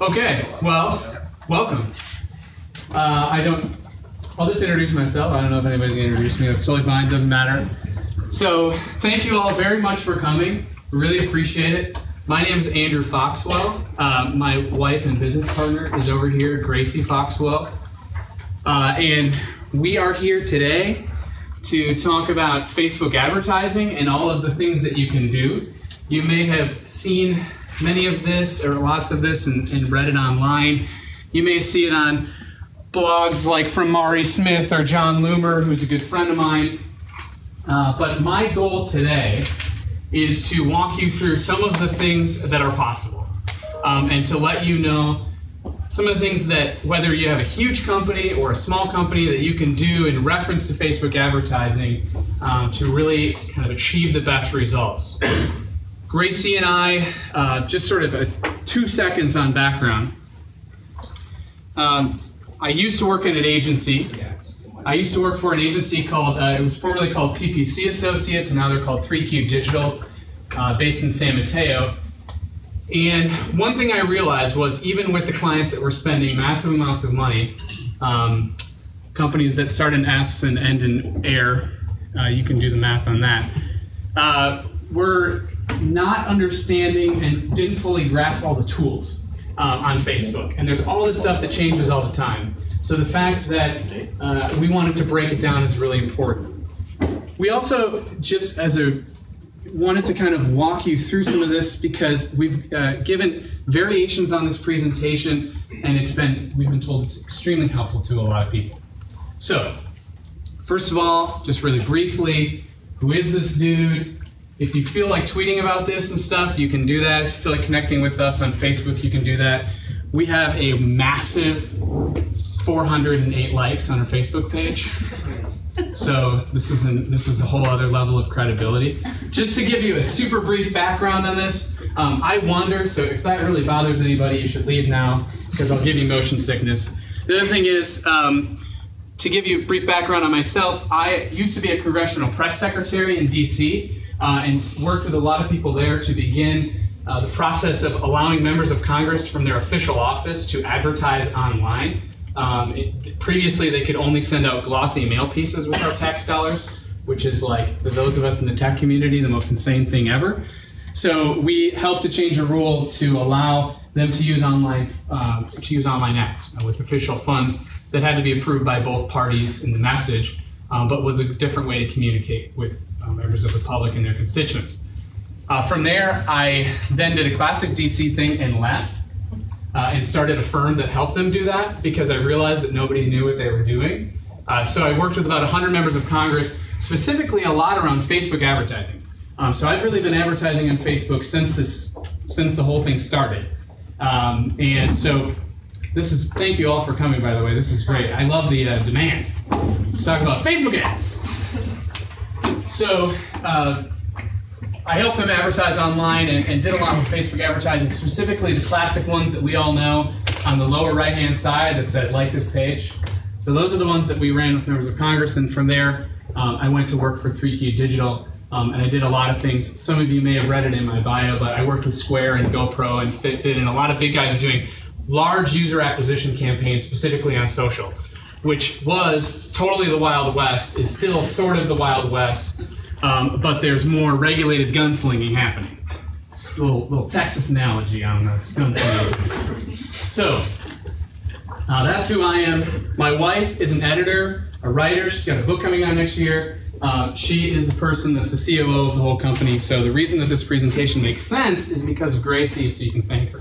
Okay, well, welcome. I'll just introduce myself. I don't know if anybody's gonna introduce me. That's totally fine, doesn't matter. So, thank you all very much for coming. Really appreciate it. My name is Andrew Foxwell. My wife and business partner is over here, Gracie Foxwell. And we are here today to talk about Facebook advertising and all of the things that you can do. You may have seen many of this or lots of this and read it online. You may see it on blogs like from Mari Smith or John Loomer, who's a good friend of mine. But my goal today is to walk you through some of the things that are possible and to let you know some of the things that, whether you have a huge company or a small company, that you can do in reference to Facebook advertising to really kind of achieve the best results. Gracie and I, just sort of 2 seconds on background. I used to work in an agency. I used to work for an agency called, it was formerly called PPC Associates, and now they're called 3Q Digital, based in San Mateo. And one thing I realized was, even with the clients that were spending massive amounts of money, companies that start in S and end in air, you can do the math on that, were not understanding and didn't fully grasp all the tools on Facebook. And there's all this stuff that changes all the time. So the fact that we wanted to break it down is really important. We also, just wanted to kind of walk you through some of this because we've given variations on this presentation, and we've been told it's extremely helpful to a lot of people. So, first of all, just really briefly, who is this dude? If you feel like tweeting about this and stuff, you can do that. If you feel like connecting with us on Facebook, you can do that. We have a massive 408 likes on our Facebook page. So this is a whole other level of credibility. Just to give you a super brief background on this, I wonder, so if that really bothers anybody, you should leave now, because I'll give you motion sickness. The other thing is, to give you a brief background on myself, I used to be a congressional press secretary in DC, and worked with a lot of people there to begin the process of allowing members of Congress from their official office to advertise online. Previously, they could only send out glossy mail pieces with our tax dollars, which is, like, for those of us in the tech community, the most insane thing ever. So we helped to change a rule to allow them to use online ads with official funds that had to be approved by both parties in the message, but was a different way to communicate with members of the public and their constituents. From there, I then did a classic DC thing and left. And started a firm that helped them do that because I realized that nobody knew what they were doing. So I worked with about 100 members of Congress, specifically a lot around Facebook advertising. So I've really been advertising on Facebook since the whole thing started. And so thank you all for coming, by the way. This is great. I love the demand. Let's talk about Facebook ads. So I helped them advertise online and did a lot with Facebook advertising, specifically the classic ones that we all know on the lower right-hand side that said, like this page. So those are the ones that we ran with members of Congress, and from there, I went to work for 3Q Digital, and I did a lot of things. Some of you may have read it in my bio, but I worked with Square and GoPro and Fitbit and a lot of big guys doing large user acquisition campaigns, specifically on social, which was totally the Wild West, is still sort of the Wild West. But there's more regulated gunslinging happening. Little Texas analogy on this gunslinging. So, that's who I am. My wife is an editor, a writer. She's got a book coming out next year. She is the person that's the COO of the whole company. So the reason that this presentation makes sense is because of Gracie, so you can thank her.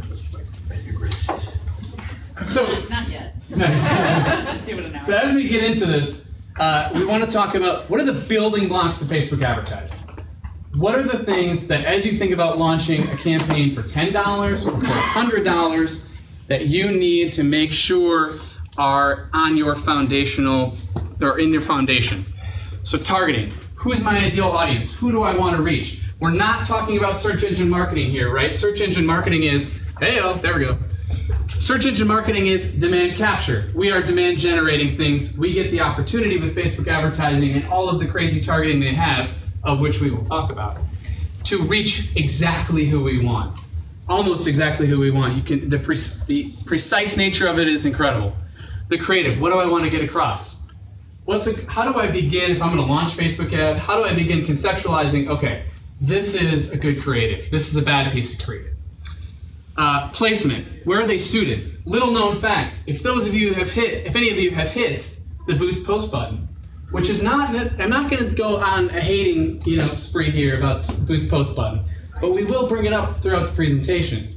Thank you, Gracie. So, not yet. Give it an hour. So as we get into this, we want to talk about what are the building blocks to Facebook advertising. What are the things that, as you think about launching a campaign for $10 or for $100, that you need to make sure are on your foundational, or in your foundation? So targeting. Who is my ideal audience? Who do I want to reach? We're not talking about search engine marketing here, right? Search engine marketing is, hey-oh, there we go. Search engine marketing is demand capture. We are demand generating things. We get the opportunity with Facebook advertising and all of the crazy targeting they have, of which we will talk about, to reach exactly who we want. almost exactly who we want. The precise nature of it is incredible. The creative, what do I want to get across? How do I begin, if I'm going to launch Facebook ad, how do I begin conceptualizing, okay, this is a good creative, this is a bad piece of creative. Placement, where are they suited? Little known fact, if any of you have hit the boost post button, which is not, I'm not going to go on a hating spree here about boost post button, but we will bring it up throughout the presentation.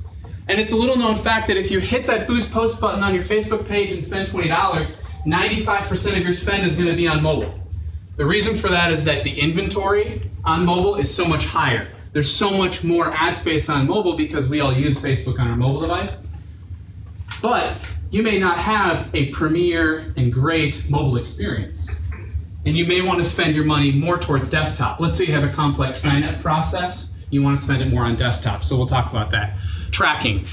And it's a little known fact that if you hit that boost post button on your Facebook page and spend $20, 95% of your spend is going to be on mobile. The reason for that is that the inventory on mobile is so much higher. There's so much more ad space on mobile because we all use Facebook on our mobile device. But you may not have a premier and great mobile experience. And you may want to spend your money more towards desktop. Let's say you have a complex sign-up process. You want to spend it more on desktop. So we'll talk about that. Tracking.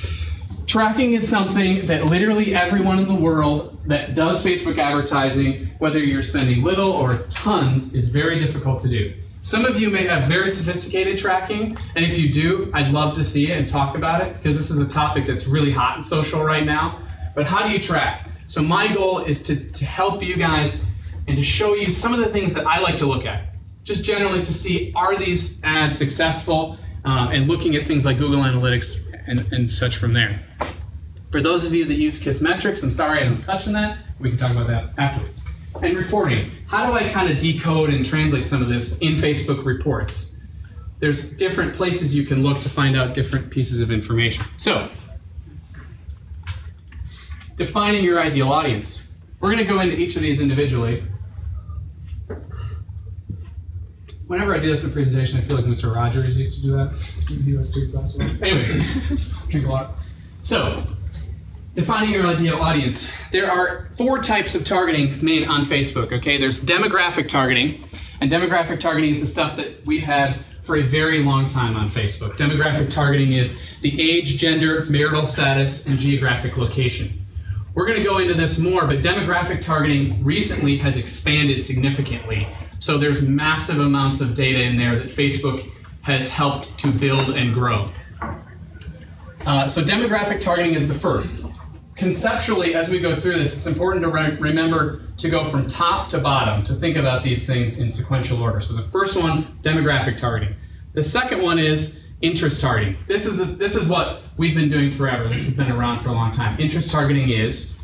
Tracking is something that literally everyone in the world that does Facebook advertising, whether you're spending little or tons, is very difficult to do. Some of you may have very sophisticated tracking, and if you do, I'd love to see it and talk about it, because this is a topic that's really hot in social right now. But how do you track? So my goal is to help you guys and to show you some of the things that I like to look at. Just generally to see, are these ads successful, and looking at things like Google Analytics and such from there. For those of you that use Kissmetrics, I'm sorry I don't touch on that. We can talk about that afterwards. And reporting. How do I kind of decode and translate some of this in Facebook reports? There's different places you can look to find out different pieces of information. So, defining your ideal audience. We're going to go into each of these individually. Whenever I do this in a presentation, I feel like Mr. Rogers used to do that. He was too classical. Anyway, drink a lot. So, defining your ideal audience. There are 4 types of targeting made on Facebook, okay? There's demographic targeting, and demographic targeting is the stuff that we've had for a very long time on Facebook. Demographic targeting is the age, gender, marital status, and geographic location. We're going to go into this more, but demographic targeting recently has expanded significantly. So there's massive amounts of data in there that Facebook has helped to build and grow. So demographic targeting is the first. Conceptually, as we go through this, it's important to remember to go from top to bottom, to think about these things in sequential order. So the first one, demographic targeting. The second one is interest targeting. This is what we've been doing forever. This has been around for a long time. Interest targeting is,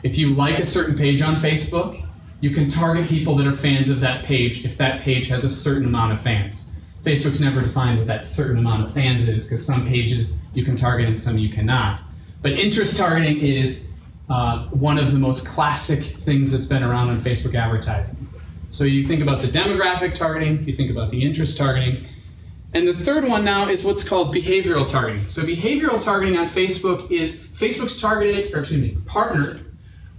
if you like a certain page on Facebook, you can target people that are fans of that page if that page has a certain amount of fans. Facebook's never defined what that certain amount of fans is, because some pages you can target and some you cannot. But interest targeting is one of the most classic things that's been around on Facebook advertising. So you think about the demographic targeting, you think about the interest targeting, and the third one now is what's called behavioral targeting. So behavioral targeting on Facebook is Facebook's partnered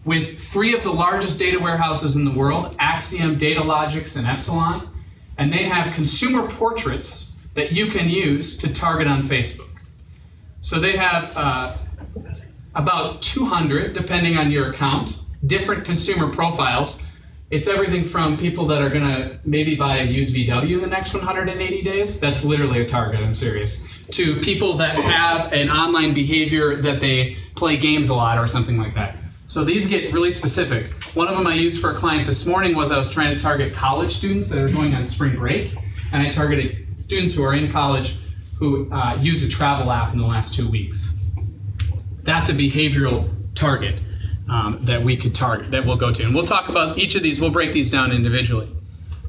with 3 of the largest data warehouses in the world, Axiom, Datalogix, and Epsilon, and they have consumer portraits that you can use to target on Facebook. So they have about 200, depending on your account, different consumer profiles. It's everything from people that are going to maybe buy a used VW in the next 180 days. That's literally a target, I'm serious. To people that have an online behavior that they play games a lot or something like that. So these get really specific. One of them I used for a client this morning was I was trying to target college students that are going on spring break. And I targeted students who are in college who used a travel app in the last 2 weeks. That's a behavioral target that we could target, that we'll go to. And we'll talk about each of these, we'll break these down individually.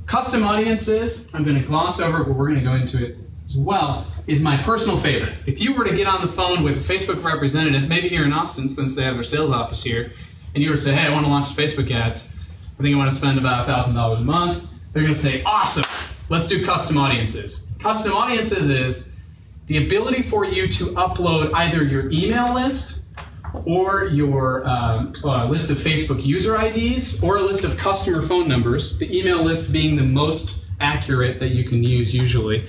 Custom audiences, I'm going to gloss over, but we're going to go into it as well, is my personal favorite. If you were to get on the phone with a Facebook representative, maybe here in Austin, since they have their sales office here, and you were to say, hey, I want to launch Facebook ads, I think I want to spend about $1,000 a month, they're going to say, awesome, let's do custom audiences. Custom audiences is the ability for you to upload either your email list or your list of Facebook user IDs or a list of customer phone numbers, the email list being the most accurate that you can use usually,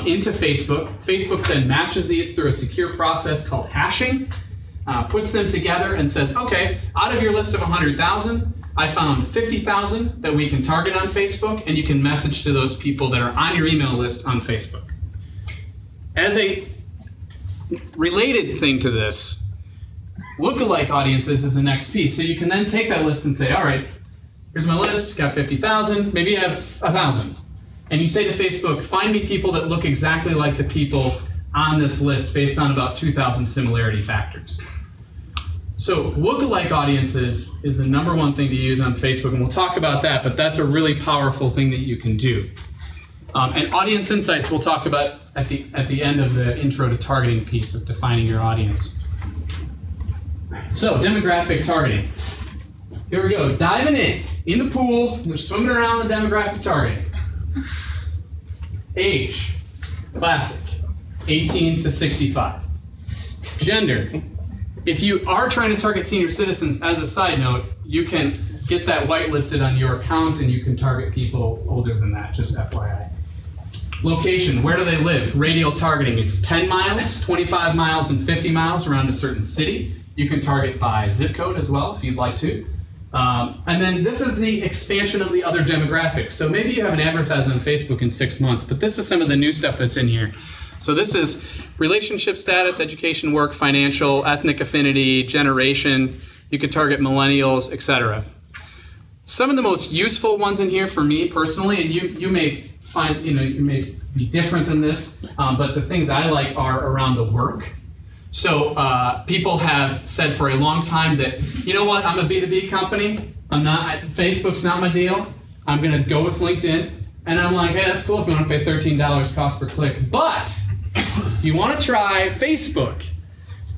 into Facebook. Facebook then matches these through a secure process called hashing, puts them together and says, okay, out of your list of 100,000, I found 50,000 that we can target on Facebook, and you can message to those people that are on your email list on Facebook. As a related thing to this, lookalike audiences is the next piece. So you can then take that list and say, all right, here's my list, got 50,000, maybe you have 1,000. And you say to Facebook, find me people that look exactly like the people on this list based on about 2,000 similarity factors. So lookalike audiences is the #1 thing to use on Facebook, and we'll talk about that, but that's a really powerful thing that you can do. And audience insights we'll talk about at the end of the intro to targeting piece of defining your audience. So demographic targeting. Here we go, diving in the pool, we're swimming around the demographic targeting. Age, classic, 18 to 65. Gender. If you are trying to target senior citizens, as a side note, you can get that whitelisted on your account and you can target people older than that, just FYI. Location, where do they live? Radial targeting, it's 10 miles, 25 miles, and 50 miles around a certain city. You can target by zip code as well, if you'd like to. And then this is the expansion of the other demographics. So maybe you haven't advertised on Facebook in 6 months, but this is some of the new stuff that's in here. So this is relationship status, education, work, financial, ethnic affinity, generation. You could target millennials, etc. Some of the most useful ones in here for me personally, and you may find, you may be different than this, but the things I like are around the work. So people have said for a long time that, you know what, I'm a B2B company. Facebook's not my deal. I'm going to go with LinkedIn. And I'm like, hey, that's cool if you want to pay $13 cost per click. But if you want to try Facebook,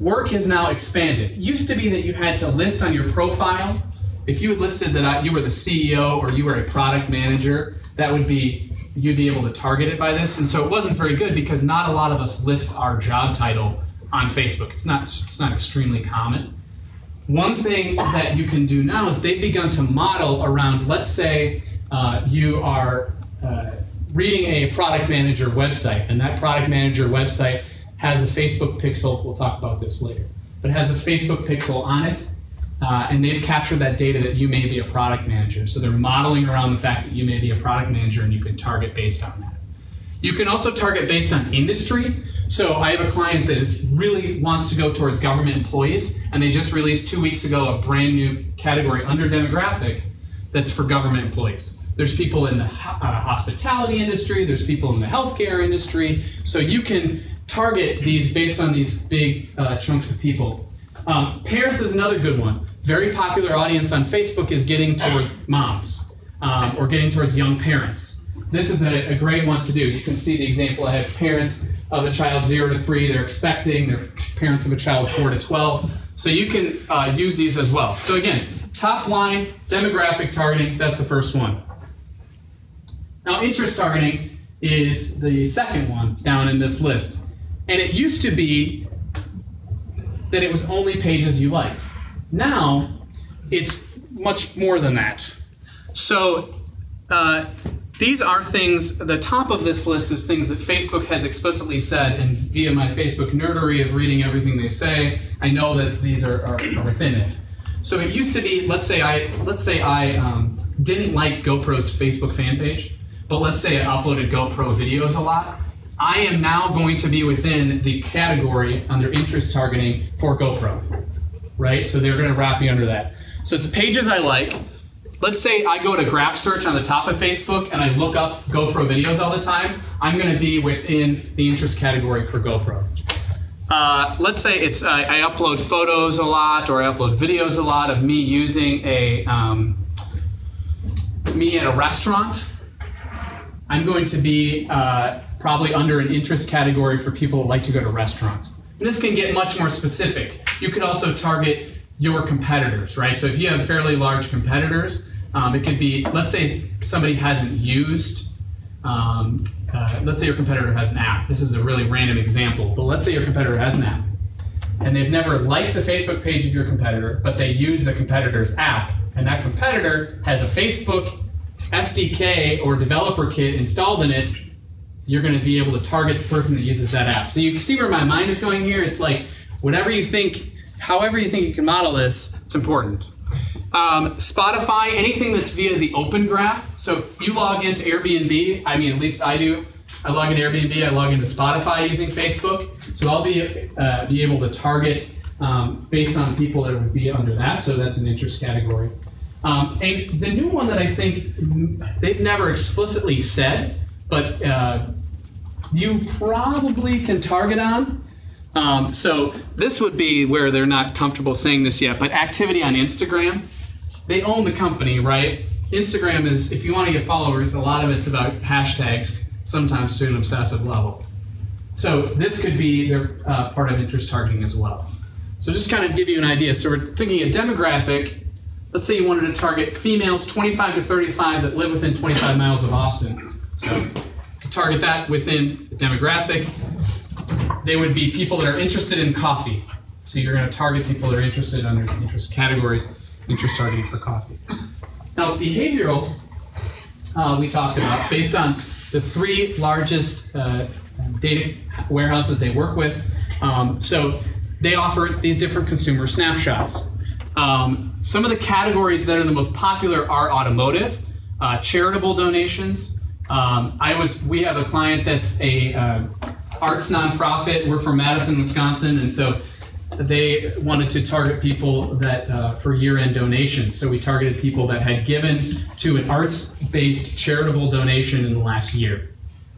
work has now expanded. It used to be that you had to list on your profile. If you listed that you were the CEO or you were a product manager, you'd be able to target it by this. And so it wasn't very good because not a lot of us list our job title on Facebook. It's not extremely common. One thing that you can do now is they've begun to model around, let's say you are reading a product manager website, and that product manager website has a Facebook pixel. We'll talk about this later, but it has a Facebook pixel on it, and they've captured that data that you may be a product manager. So they're modeling around the fact that you may be a product manager, and you can target based on that. You can also target based on industry. So I have a client that really wants to go towards government employees, and they just released 2 weeks ago a brand new category under demographic that's for government employees. There's people in the hospitality industry, there's people in the healthcare industry, so you can target these based on these big chunks of people. Parents is another good one. Very popular audience on Facebook is getting towards moms or getting towards young parents. This is a great one to do. You can see the example. I have parents of a child 0 to 3, they're expecting, they're parents of a child 4 to 12. So you can use these as well. So again, top line, demographic targeting, that's the first one. Now interest targeting is the second one down in this list. And it used to be that it was only pages you liked. Now, it's much more than that. So these are things, the top of this list is things that Facebook has explicitly said, and via my Facebook nerdery of reading everything they say, I know that these are within it. So it used to be, let's say I didn't like GoPro's Facebook fan page, but let's say I uploaded GoPro videos a lot. I am now going to be within the category under interest targeting for GoPro, right? So they're going to wrap you under that. So it's pages I like. Let's say I go to graph search on the top of Facebook and I look up GoPro videos all the time. I'm going to be within the interest category for GoPro. Let's say I upload photos a lot, or I upload videos a lot of me using me at a restaurant. I'm going to be probably under an interest category for people who like to go to restaurants. And this can get much more specific. You could also target your competitors, right? So if you have fairly large competitors, it could be, let's say somebody hasn't used, let's say your competitor has an app. This is a really random example, but let's say your competitor has an app and they've never liked the Facebook page of your competitor, but they use the competitor's app, and that competitor has a Facebook SDK or developer kit installed in it. You're going to be able to target the person that uses that app. So you can see where my mind is going here. It's like whatever you think, however you think you can model this, it's important. Spotify, anything that's via the open graph. So you log into Airbnb, I mean, at least I do. I log into Airbnb, I log into Spotify using Facebook. So I'll be able to target based on people that would be under that. So that's an interest category. And the new one that I think they've never explicitly said, but you probably can target on. So this would be where they're not comfortable saying this yet, but activity on Instagram. They own the company, right? Instagram is, if you want to get followers, a lot of it's about hashtags, sometimes to an obsessive level. So this could be their part of interest targeting as well. So just kind of give you an idea. So we're thinking a demographic. Let's say you wanted to target females 25 to 35 that live within 25 miles of Austin. So you can target that within the demographic. They would be people that are interested in coffee. So you're going to target people that are interested under interest categories, interest targeting for coffee. Now, behavioral, we talked about, based on the 3 largest data warehouses they work with. So they offer these different consumer snapshots. Some of the categories that are the most popular are automotive, charitable donations. We have a client that's a arts nonprofit. We're from Madison, Wisconsin, and so they wanted to target people that for year-end donations. So we targeted people that had given to an arts-based charitable donation in the last year,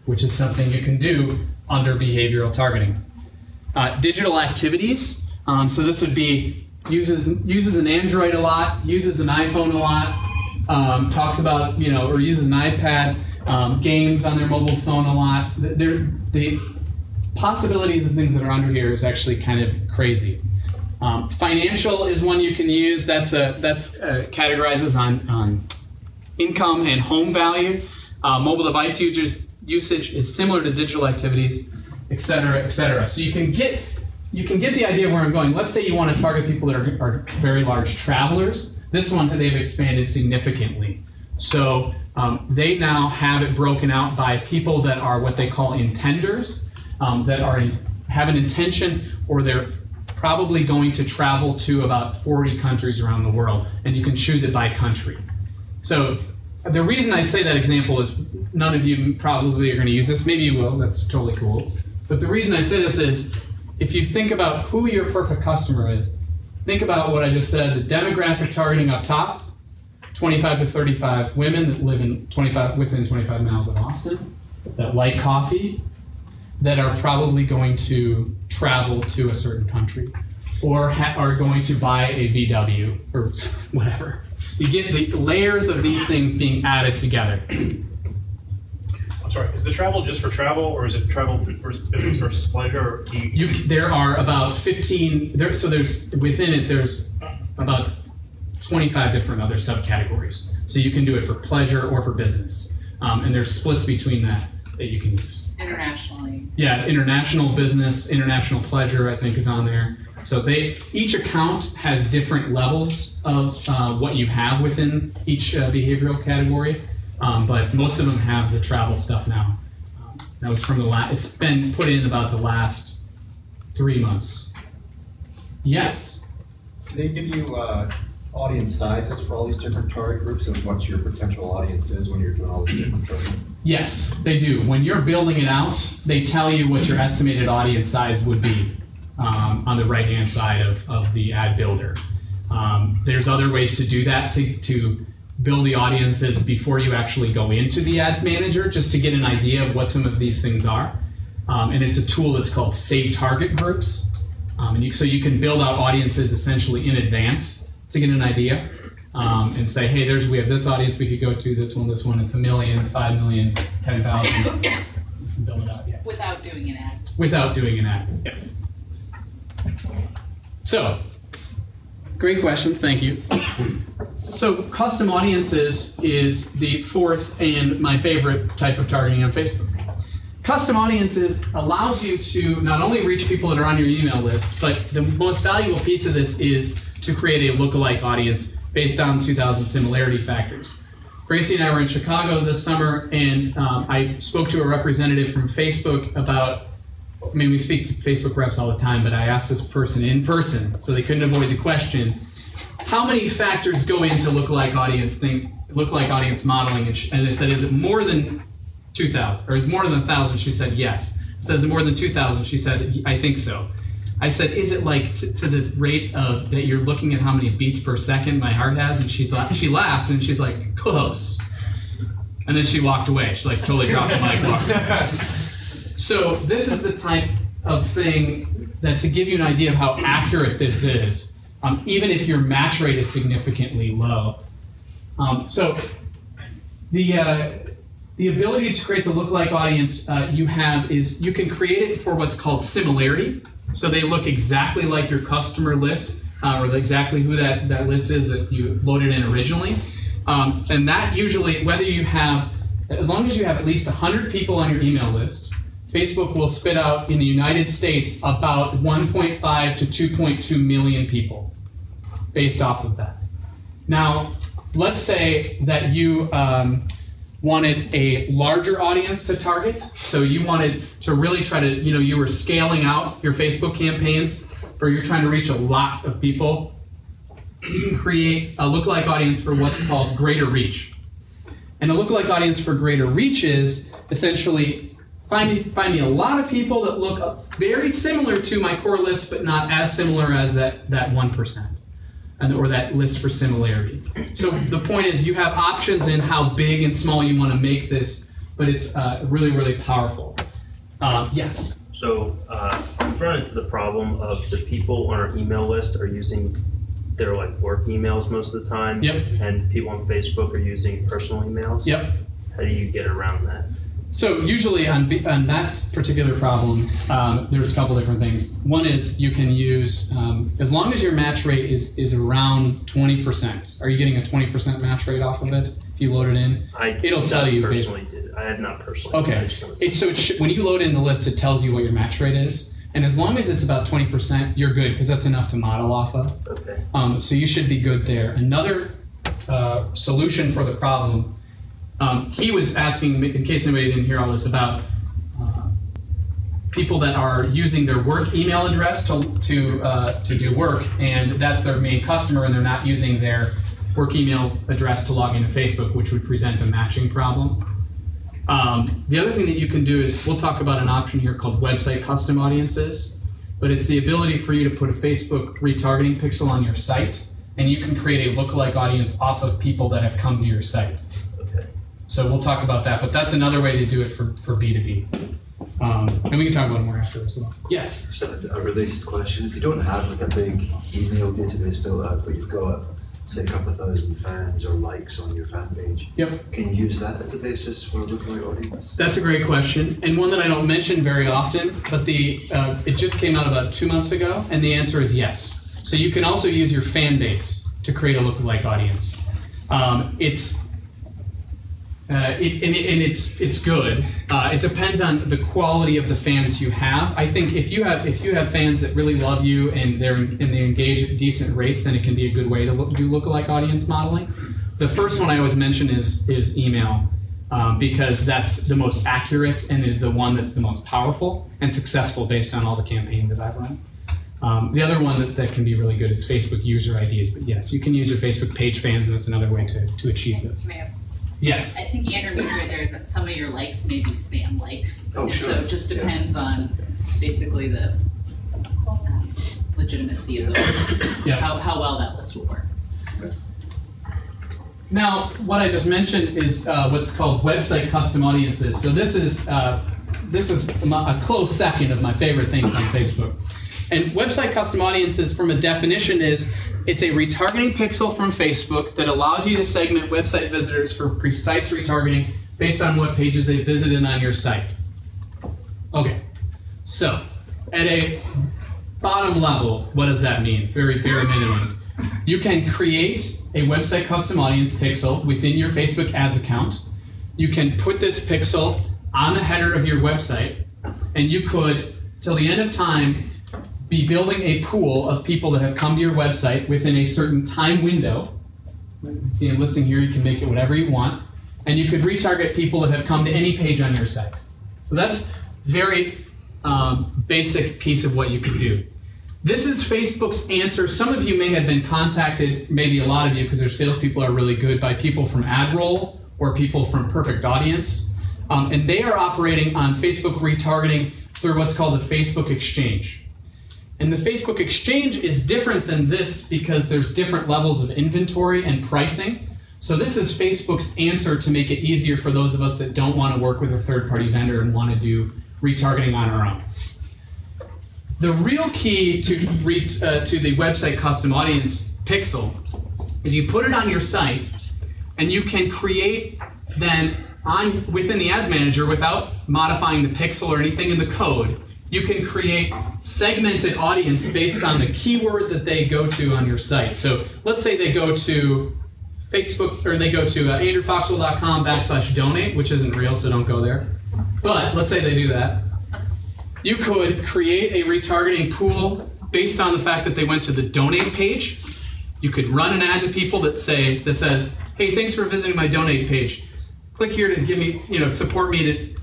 which is something you can do under behavioral targeting. Digital activities. So this would be uses an Android a lot, uses an iPhone a lot, talks about, or uses an iPad, games on their mobile phone a lot. The possibilities of things that are under here is actually kind of crazy. Financial is one you can use. That's categorizes on income and home value. Mobile device usage is similar to digital activities, et cetera, et cetera. So you can get the idea of where I'm going. Let's say you want to target people that are very large travelers. This one they've expanded significantly. So they now have it broken out by people that are what they call intenders. That have an intention, or they're probably going to travel to about 40 countries around the world, and you can choose it by country. So the reason I say that example is none of you probably are going to use this. Maybe you will. That's totally cool. But the reason I say this is if you think about who your perfect customer is, think about what I just said, the demographic targeting up top, 25 to 35 women that live within 25 miles of Austin, that like coffee, that are probably going to travel to a certain country or are going to buy a VW or whatever. You get the layers of these things being added together. I'm sorry, is the travel just for travel, or is it travel for business versus pleasure? There are about 15, so within it there's about 25 different other subcategories. So you can do it for pleasure or for business. And there's splits between that you can use. Internationally. Yeah, international business, international pleasure, I think is on there. So each account has different levels of what you have within each behavioral category, but most of them have the travel stuff now. That was from it's been put in about the last 3 months. Yes? Do they give you audience sizes for all these different target groups of what your potential audience is when you're doing all these different targeting? Yes, they do. When you're building it out, they tell you what your estimated audience size would be on the right-hand side of the ad builder. There's other ways to do that to build the audiences before you actually go into the ads manager, just to get an idea of what some of these things are. And it's a tool that's called Save Target Groups. So you can build out audiences essentially in advance to get an idea. And say, hey, we have this audience we could go to, this one, it's 1 million, 5 million, 10,000. Build it out, yeah. Without doing an ad. Without doing an ad, yes. So, great questions, thank you. So, custom audiences is the fourth and my favorite type of targeting on Facebook. Custom audiences allows you to not only reach people that are on your email list, but the most valuable piece of this is to create a lookalike audience based on 2,000 similarity factors. Gracie and I were in Chicago this summer, and I spoke to a representative from Facebook about, we speak to Facebook reps all the time, but I asked this person in person, so they couldn't avoid the question, how many factors go into lookalike audience modeling? And I said, is it more than 2,000. Or is it more than 1,000? She said yes. It says more than 2,000. She said, I think so. I said, is it like to the rate of that you're looking at how many beats per second my heart has? And she laughed and she's like, close. And then she walked away. She like totally dropped the mic. Walked away. So this is the type of thing that, to give you an idea of how accurate this is, even if your match rate is significantly low. So the ability to create the lookalike audience you have is you can create it for what's called similarity. So they look exactly like your customer list or exactly who that list is that you loaded in originally. And that usually, whether you have, as long as you have at least 100 people on your email list, Facebook will spit out in the United States about 1.5 to 2.2 million people based off of that. Now, let's say that you wanted a larger audience to target. So you wanted to really try to, you were scaling out your Facebook campaigns, or you're trying to reach a lot of people. You can create a lookalike audience for what's called greater reach. And a lookalike audience for greater reach is essentially find me a lot of people that look very similar to my core list, but not as similar as that 1%. Or that list for similarity. So the point is you have options in how big and small you want to make this, but it's really, really powerful. Yes? So we've run into the problem of the people on our email list are using their work emails most of the time. Yep. And people on Facebook are using personal emails. Yep. How do you get around that? So usually on that particular problem, there's a couple different things. One is you can use, as long as your match rate is around 20%. Are you getting a 20% match rate off of it if you load it in? It'll tell you. I had not personally. Okay. When you load in the list, it tells you what your match rate is. And as long as it's about 20%, you're good, because that's enough to model off of. Okay. So you should be good there. Another solution for the problem, he was asking, in case anybody didn't hear all this, about people that are using their work email address to do work, and that's their main customer, and they're not using their work email address to log into Facebook, which would present a matching problem. The other thing that you can do is, we'll talk about an option here called website custom audiences, but it's the ability for you to put a Facebook retargeting pixel on your site, and you can create a lookalike audience off of people that have come to your site. So we'll talk about that, but that's another way to do it for B2B. And we can talk about it more after as well. Yes? Just a related question. If you don't have a big email database built out, but you've got, say, a couple of thousand fans or likes on your fan page, yep. Can you use that as the basis for a lookalike audience? That's a great question, and one that I don't mention very often, but it just came out about 2 months ago, and the answer is yes. So you can also use your fan base to create a lookalike audience. It's good. It depends on the quality of the fans you have. I think if you have fans that really love you and they engage at decent rates, then it can be a good way to do lookalike audience modeling. The first one I always mention is email, because that's the most accurate and is the one that's the most powerful and successful based on all the campaigns that I've run. The other one that can be really good is Facebook user IDs. But yes, you can use your Facebook page fans, and that's another way to achieve this. Can I ask? Yes. I think Andrew means right there is that some of your likes may be spam likes. Oh, sure. So it just depends on basically the legitimacy of those, how well that list will work. Now, what I just mentioned is what's called website custom audiences. So this is a close second of my favorite things on Facebook. And website custom audiences, from a definition, it's a retargeting pixel from Facebook that allows you to segment website visitors for precise retargeting based on what pages they visited on your site. Okay, so at a bottom level, what does that mean? Very bare minimum. You can create a website custom audience pixel within your Facebook ads account. You can put this pixel on the header of your website, and you could, till the end of time, be building a pool of people that have come to your website within a certain time window. You can see I'm listing here, you can make it whatever you want. And you could retarget people that have come to any page on your site. So that's very basic piece of what you could do. This is Facebook's answer. Some of you may have been contacted, maybe a lot of you, because their salespeople are really good, by people from AdRoll or people from Perfect Audience. And they are operating on Facebook retargeting through what's called the Facebook Exchange. And the Facebook Exchange is different than this because there's different levels of inventory and pricing. So this is Facebook's answer to make it easier for those of us that don't want to work with a third-party vendor and want to do retargeting on our own. The real key to the website custom audience pixel is you put it on your site, and you can create then within the ads manager, without modifying the pixel or anything in the code, you can create segmented audience based on the keyword that they go to on your site. So let's say they go to Facebook, or they go to andrewfoxwell.com/donate, which isn't real, so don't go there. But let's say they do that. You could create a retargeting pool based on the fact that they went to the donate page. You could run an ad to people that says, "Hey, thanks for visiting my donate page. Click here to give me, support me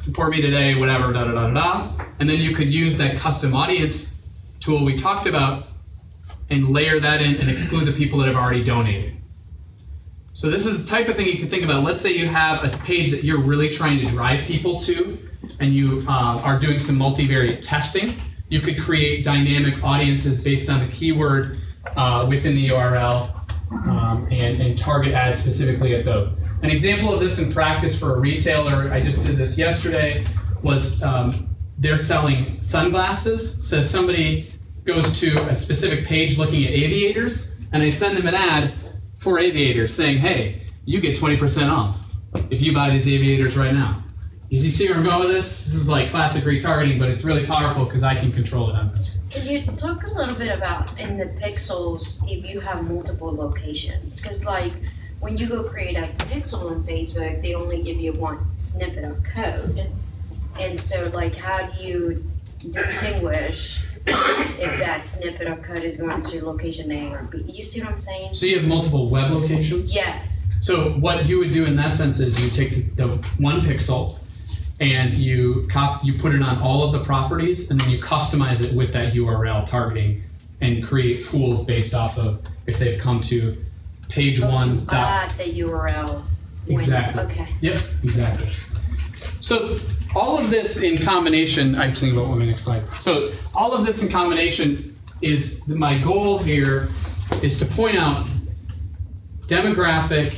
today, whatever, da da da da da." And then you could use that custom audience tool we talked about and layer that in and exclude the people that have already donated. So this is the type of thing you can think about. Let's say you have a page that you're really trying to drive people to, and you are doing some multivariate testing. You could create dynamic audiences based on the keyword within the URL and target ads specifically at those. An example of this in practice for a retailer, I just did this yesterday, was they're selling sunglasses. So somebody goes to a specific page looking at aviators, and I send them an ad for aviators saying, "Hey, you get 20% off if you buy these aviators right now." You see where I'm going with this? This is like classic retargeting, but it's really powerful because I can control it on this. Can you talk a little bit about in the pixels if you have multiple locations? Because like when you go create a pixel on Facebook, they only give you one snippet of code. And so like how do you distinguish if that snippet of code is going to location A or B? You see what I'm saying? So you have multiple web locations? Yes. So what you would do in that sense is you take the one pixel and you put it on all of the properties, and then you customize it with that URL targeting and create pools based off of if they've come to page one. Add the URL. Exactly. Okay. Yep, exactly. So all of this in combination, I'm thinking about one of my next slides. So all of this in combination is, my goal here is to point out demographic,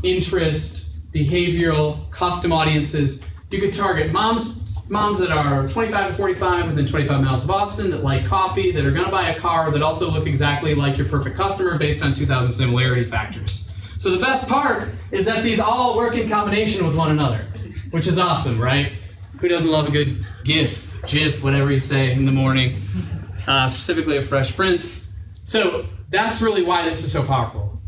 interest, behavioral, custom audiences. You could target moms that are 25 to 45 within 25 miles of Austin, that like coffee, that are going to buy a car, that also look exactly like your perfect customer based on 2,000 similarity factors. So the best part is that these all work in combination with one another, which is awesome, right? Who doesn't love a good GIF, whatever you say in the morning, specifically a Fresh Prince. So that's really why this is so powerful.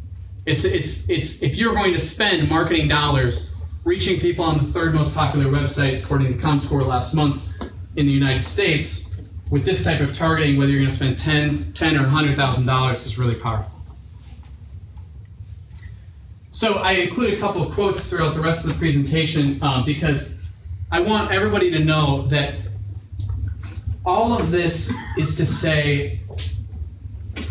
It's if you're going to spend marketing dollars reaching people on the third most popular website according to ComScore last month in the United States, with this type of targeting, whether you're going to spend $10 or $100,000 is really powerful. So I include a couple of quotes throughout the rest of the presentation because I want everybody to know that all of this is to say,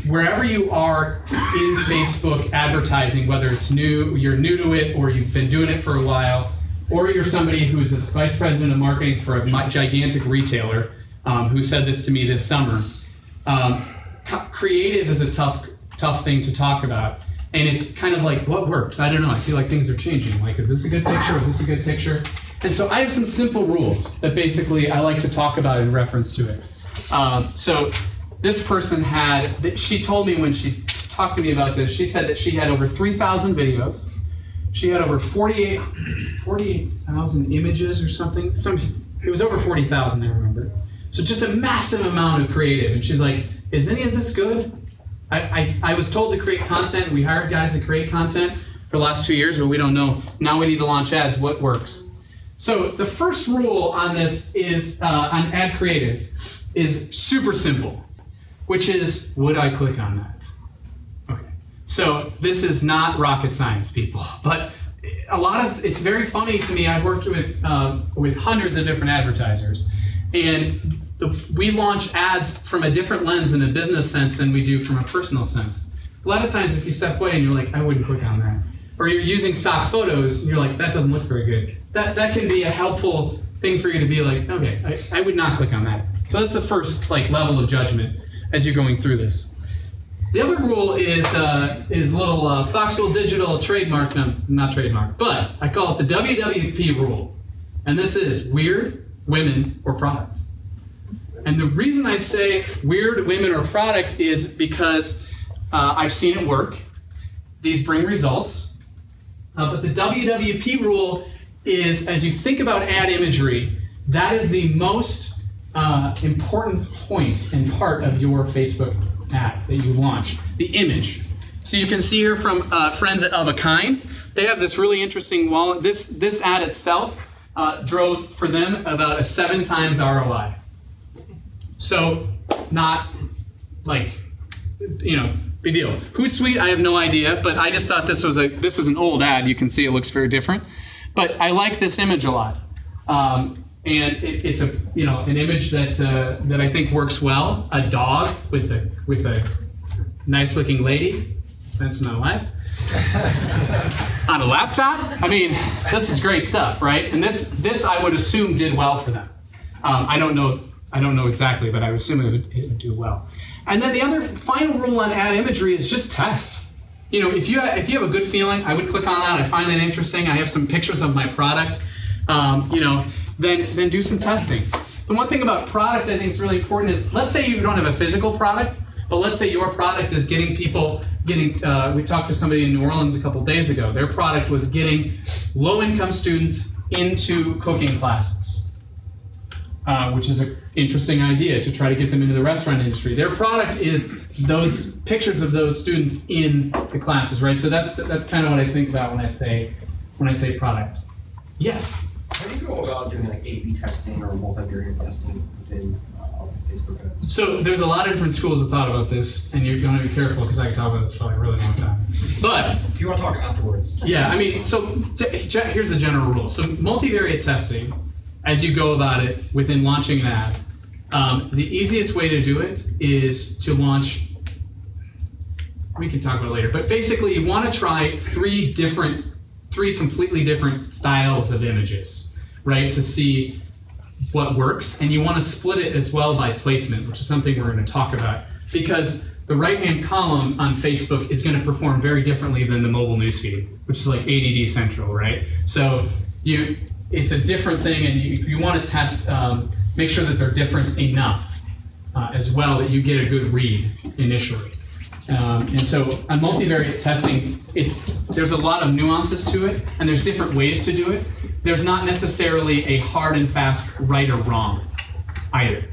wherever you are in Facebook advertising, whether it's you're new to it, or you've been doing it for a while, or you're somebody who's the vice president of marketing for a gigantic retailer who said this to me this summer, creative is a tough thing to talk about. And it's kind of like, what works? I don't know. I feel like things are changing. Like, is this a good picture? Is this a good picture? And so I have some simple rules that basically I like to talk about in reference to it. So this person she told me when she talked to me about this, she said that she had over 3,000 videos. She had over 48,000 images or something. It was over 40,000, I remember. So just a massive amount of creative. And she's like, is any of this good? I was told to create content. We hired guys to create content for the last 2 years, but we don't know. Now we need to launch ads. What works? So the first rule on this is, on ad creative, is super simple, which is, would I click on that? Okay. So this is not rocket science, people, but it's very funny to me. I've worked with hundreds of different advertisers, and we launch ads from a different lens in a business sense than we do from a personal sense. A lot of times if you step away and you're like, I wouldn't click on that. or you're using stock photos, and you're like, that doesn't look very good. That can be a helpful thing for you to be like, okay, I would not click on that. So that's the first level of judgment as you're going through this. The other rule is little Foxwell Digital trademark, no, not trademark, but I call it the WWP rule. And this is weird, women, or product. And the reason I say weird, women, or product is because I've seen it work. These bring results. But the WWP rule is, as you think about ad imagery, that is the most important point and part of your Facebook ad that you launch, the image. So you can see here from friends at Of a Kind, they have this really interesting wallet. This ad itself drove for them about a 7 times ROI. So not big deal. Hootsuite, I have no idea, but I just thought this is an old ad. You can see it looks very different, but I like this image a lot, and it's an image that I think works well. A dog with a nice looking lady. That's my wife. On a laptop. I mean, this is great stuff, right? And this I would assume did well for them. I don't know exactly, but I would assume it would do well. And then the other final rule on ad imagery is just test. If you have a good feeling, I would click on that. I find that interesting. I have some pictures of my product. Then do some testing. The one thing about product I think is really important is, let's say you don't have a physical product, but let's say your product is getting people we talked to somebody in New Orleans a couple days ago. Their product was getting low-income students into cooking classes, which is an interesting idea to try to get them into the restaurant industry. Their product is those pictures of those students in the classes, right? So that's kind of what I think about when I say product. Yes. How do you go about doing A/B testing or multivariate testing within Facebook ads? So there's a lot of different schools of thought about this, and you're going to be careful because I can talk about this for a really long time. But if you want to talk afterwards. Yeah, I mean, so here's the general rule. So multivariate testing, as you go about it within launching an ad, the easiest way to do it is to launch. We can talk about it later, but basically you want to try three completely different styles of images, right, to see what works, and you want to split it as well by placement, which is something we're going to talk about, because the right-hand column on Facebook is going to perform very differently than the mobile newsfeed, which is like ADD central, right? So it's a different thing, and you want to test, make sure that they're different enough as well that you get a good read initially. And so on multivariate testing, there's a lot of nuances to it, and there's different ways to do it. There's not necessarily a hard and fast right or wrong either.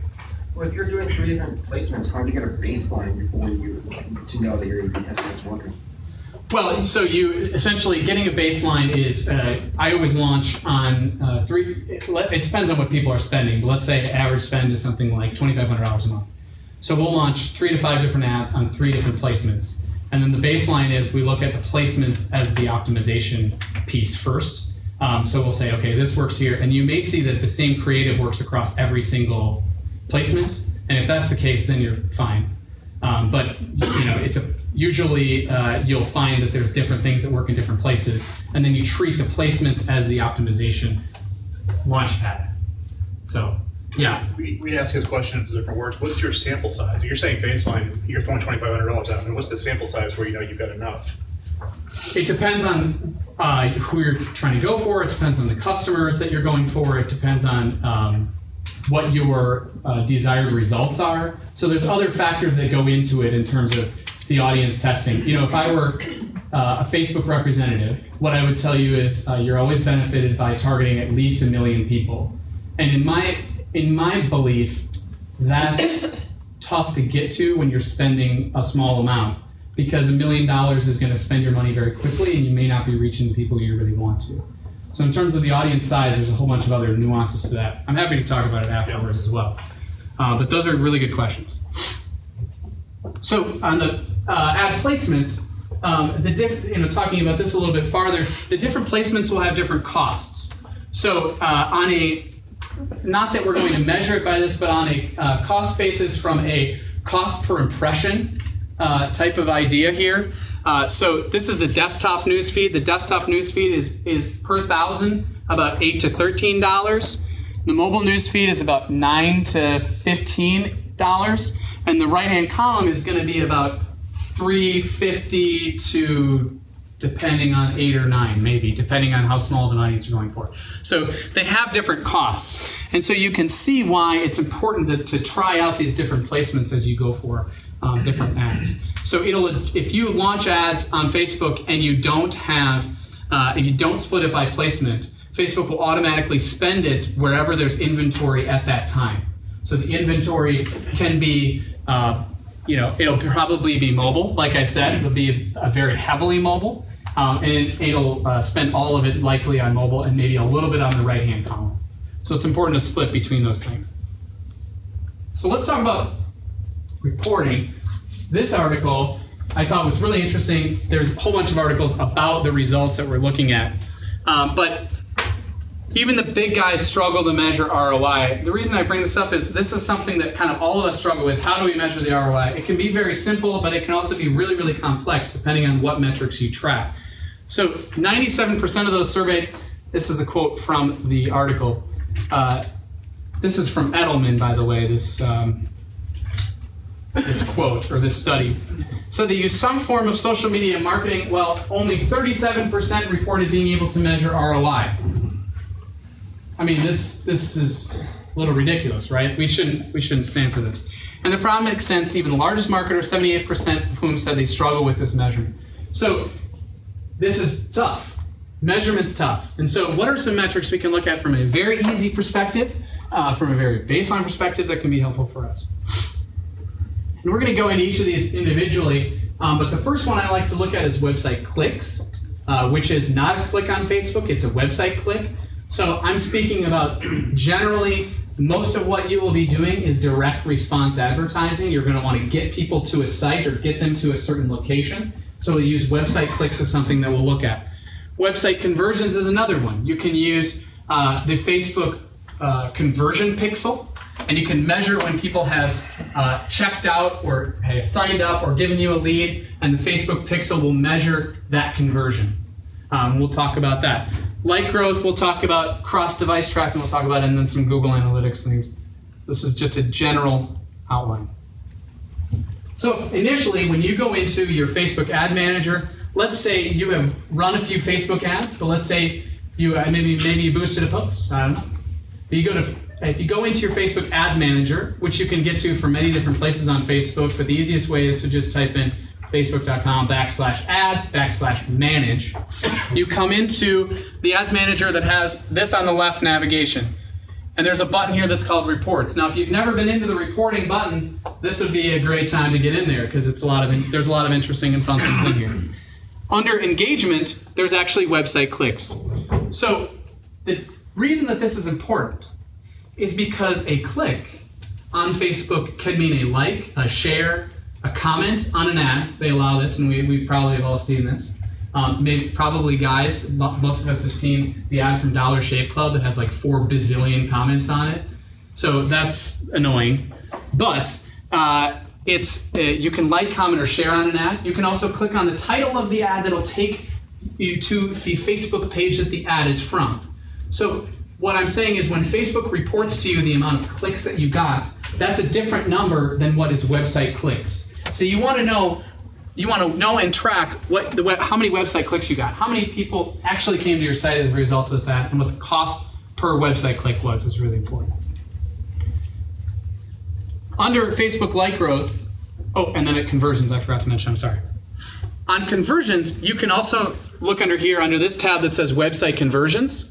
Well, if you're doing 3 different placements, how do you get a baseline before you to know that your A/B testing is working? Well, so you essentially getting a baseline is, I always launch on 3, it depends on what people are spending, but let's say the average spend is something like $2,500 a month. So we'll launch 3 to 5 different ads on 3 different placements. And then the baseline is we look at the placements as the optimization piece first. So we'll say, okay, this works here. And you may see that the same creative works across every single placement. And if that's the case, then you're fine. But usually you'll find that there's different things that work in different places. And then you treat the placements as the optimization launchpad. So. Yeah. We ask his question in different words. What's your sample size? You're saying baseline, you're throwing $2,500 out, and what's the sample size where you know you've got enough? It depends on who you're trying to go for. It depends on the customers that you're going for. It depends on what your desired results are. So there's other factors that go into it in terms of the audience testing. If I were a Facebook representative, what I would tell you is you're always benefited by targeting at least 1 million people. And in my belief, that's tough to get to when you're spending a small amount, because $1 million is going to spend your money very quickly, and you may not be reaching the people you really want to. So in terms of the audience size, there's a whole bunch of other nuances to that. I'm happy to talk about it afterwards as well. But those are really good questions. So on the ad placements, talking about this a little bit farther, the different placements will have different costs. So not that we're going to measure it by this, but on a cost basis from a cost per impression type of idea here, So this is the desktop news feed. The desktop news feed is per thousand about $8 to $13. The mobile news feed is about $9 to $15, and the right-hand column is going to be about $3.50 to, depending on 8 or 9, maybe, depending on how small of an audience you're going for. So they have different costs, and so you can see why it's important to try out these different placements as you go for different ads. So if you launch ads on Facebook and you don't have, if you don't split it by placement, Facebook will automatically spend it wherever there's inventory at that time. So the inventory can be, it'll probably be mobile. Like I said, it'll be a very heavily mobile, and it'll spend all of it likely on mobile and maybe a little bit on the right-hand column. So it's important to split between those things. So let's talk about reporting. This article I thought was really interesting. There's a whole bunch of articles about the results that we're looking at. But even the big guys struggle to measure ROI. The reason I bring this up is this is something that kind of all of us struggle with. How do we measure the ROI? It can be very simple, but it can also be really, really complex depending on what metrics you track. So 97% of those surveyed, this is the quote from the article. This is from Edelman, by the way, this quote, or this study. So they use some form of social media marketing. Well, only 37% reported being able to measure ROI. I mean, this is a little ridiculous, right? We shouldn't stand for this. And the problem makes sense. Even the largest marketers, 78% of whom said they struggle with this measurement. So this is tough. Measurement's tough. And so what are some metrics we can look at from a very easy perspective, from a very baseline perspective that can be helpful for us? And we're going to go into each of these individually, but the first one I like to look at is website clicks, which is not a click on Facebook, it's a website click. So I'm speaking about generally, most of what you will be doing is direct response advertising. You're going to want to get people to a site or get them to a certain location. So we'll use website clicks as something that we'll look at. Website conversions is another one. You can use the Facebook conversion pixel, and you can measure when people have checked out or signed up or given you a lead, and the Facebook pixel will measure that conversion. We'll talk about that. Like growth, we'll talk about cross-device tracking, we'll talk about, and then some Google Analytics things. This is just a general outline. So initially, when you go into your Facebook ad manager, let's say you have run a few Facebook ads, but let's say you maybe you boosted a post. I don't know. But if you go into your Facebook ads manager, which you can get to from many different places on Facebook, but the easiest way is to just type in facebook.com/ads/manage. You come into the ads manager that has this on the left, navigation. And there's a button here that's called reports. Now, if you've never been into the reporting button, this would be a great time to get in there because there's a lot of interesting and fun things in here. Under engagement, there's actually website clicks. So the reason that this is important is because a click on Facebook can mean a like, a share, a comment on an ad. They allow this, and we probably have all seen this. Probably guys, most of us have seen the ad from Dollar Shave Club that has like 4 bazillion comments on it. So that's annoying. But you can like, comment, or share on an ad. You can also click on the title of the ad that'll take you to the Facebook page that the ad is from. So what I'm saying is when Facebook reports to you the amount of clicks that you got, that's a different number than what is website clicks. So you want to know and track how many website clicks you got, how many people actually came to your site as a result of this ad, and what the cost per website click was is really important. Under Facebook like growth, and then at conversions, I forgot to mention, I'm sorry. On conversions, you can also look under here, under this tab that says website conversions,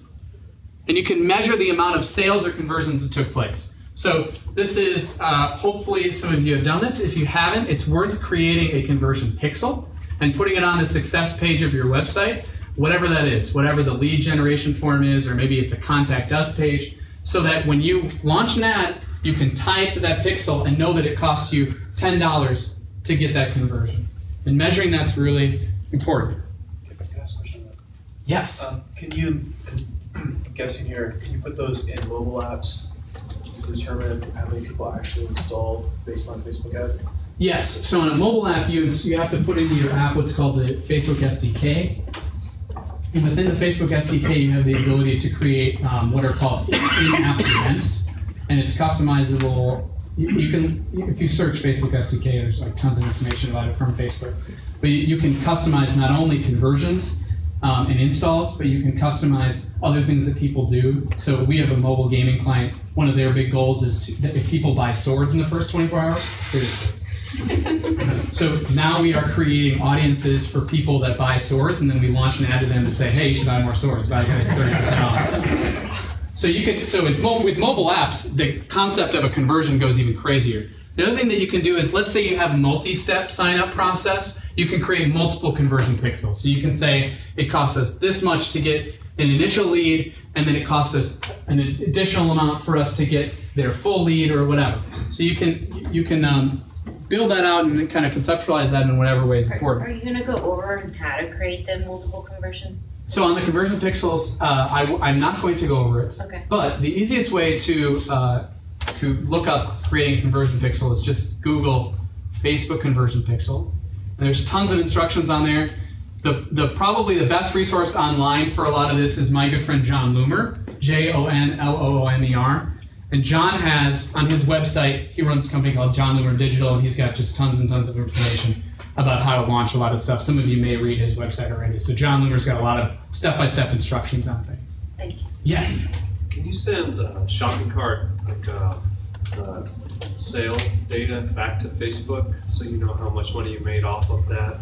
and you can measure the amount of sales or conversions that took place. So this is, hopefully some of you have done this. If you haven't, it's worth creating a conversion pixel and putting it on the success page of your website, whatever that is, whatever the lead generation form is, or maybe it's a contact us page, so that when you launch an ad, you can tie it to that pixel and know that it costs you $10 to get that conversion. And measuring that's really important. Can I ask a question? Yes. Can you, I'm guessing here, can you put those in mobile apps to determine how many people actually installed based on Facebook ad? Yes, so on a mobile app, you have to put into your app what's called the Facebook SDK. And within the Facebook SDK, you have the ability to create what are called in-app events, and it's customizable. You can, if you search Facebook SDK, there's like tons of information about it from Facebook. But you can customize not only conversions and installs, but you can customize other things that people do. So we have a mobile gaming client. One of their big goals is that if people buy swords in the first 24 hours, seriously. So now we are creating audiences for people that buy swords, and then we launch an ad to them to say, hey, you should buy more swords, buy 30% off. So with mobile apps, the concept of a conversion goes even crazier. The other thing that you can do is, let's say you have a multi-step sign-up process, you can create multiple conversion pixels. So you can say, it costs us this much to get an initial lead, and then it costs us an additional amount for us to get their full lead or whatever. So you can build that out and kind of conceptualize that in whatever way is important. Are you going to go over on how to create the multiple conversion? So on the conversion pixels, I'm not going to go over it. Okay. But the easiest way to look up creating a conversion pixel is just Google Facebook conversion pixel. And there's tons of instructions on there. Probably the best resource online for a lot of this is my good friend John Loomer, JONLOOMER. And John has, on his website, he runs a company called John Loomer Digital, and he's got just tons and tons of information about how to launch a lot of stuff. Some of you may read his website already. So John Loomer's got a lot of step-by-step instructions on things. Thank you. Yes? Can you send shopping cart, sale data back to Facebook so you know how much money you made off of that?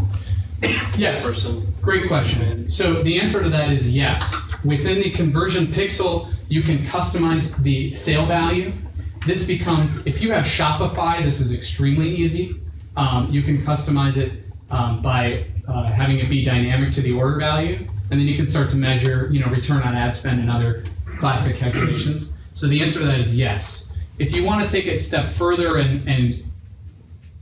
Yes, person? Great question. So the answer to that is yes. Within the conversion pixel, you can customize the sale value. This becomes, if you have Shopify, this is extremely easy. You can customize it by having it be dynamic to the order value, and then you can start to measure, return on ad spend and other classic calculations. So the answer to that is yes. If you want to take it a step further and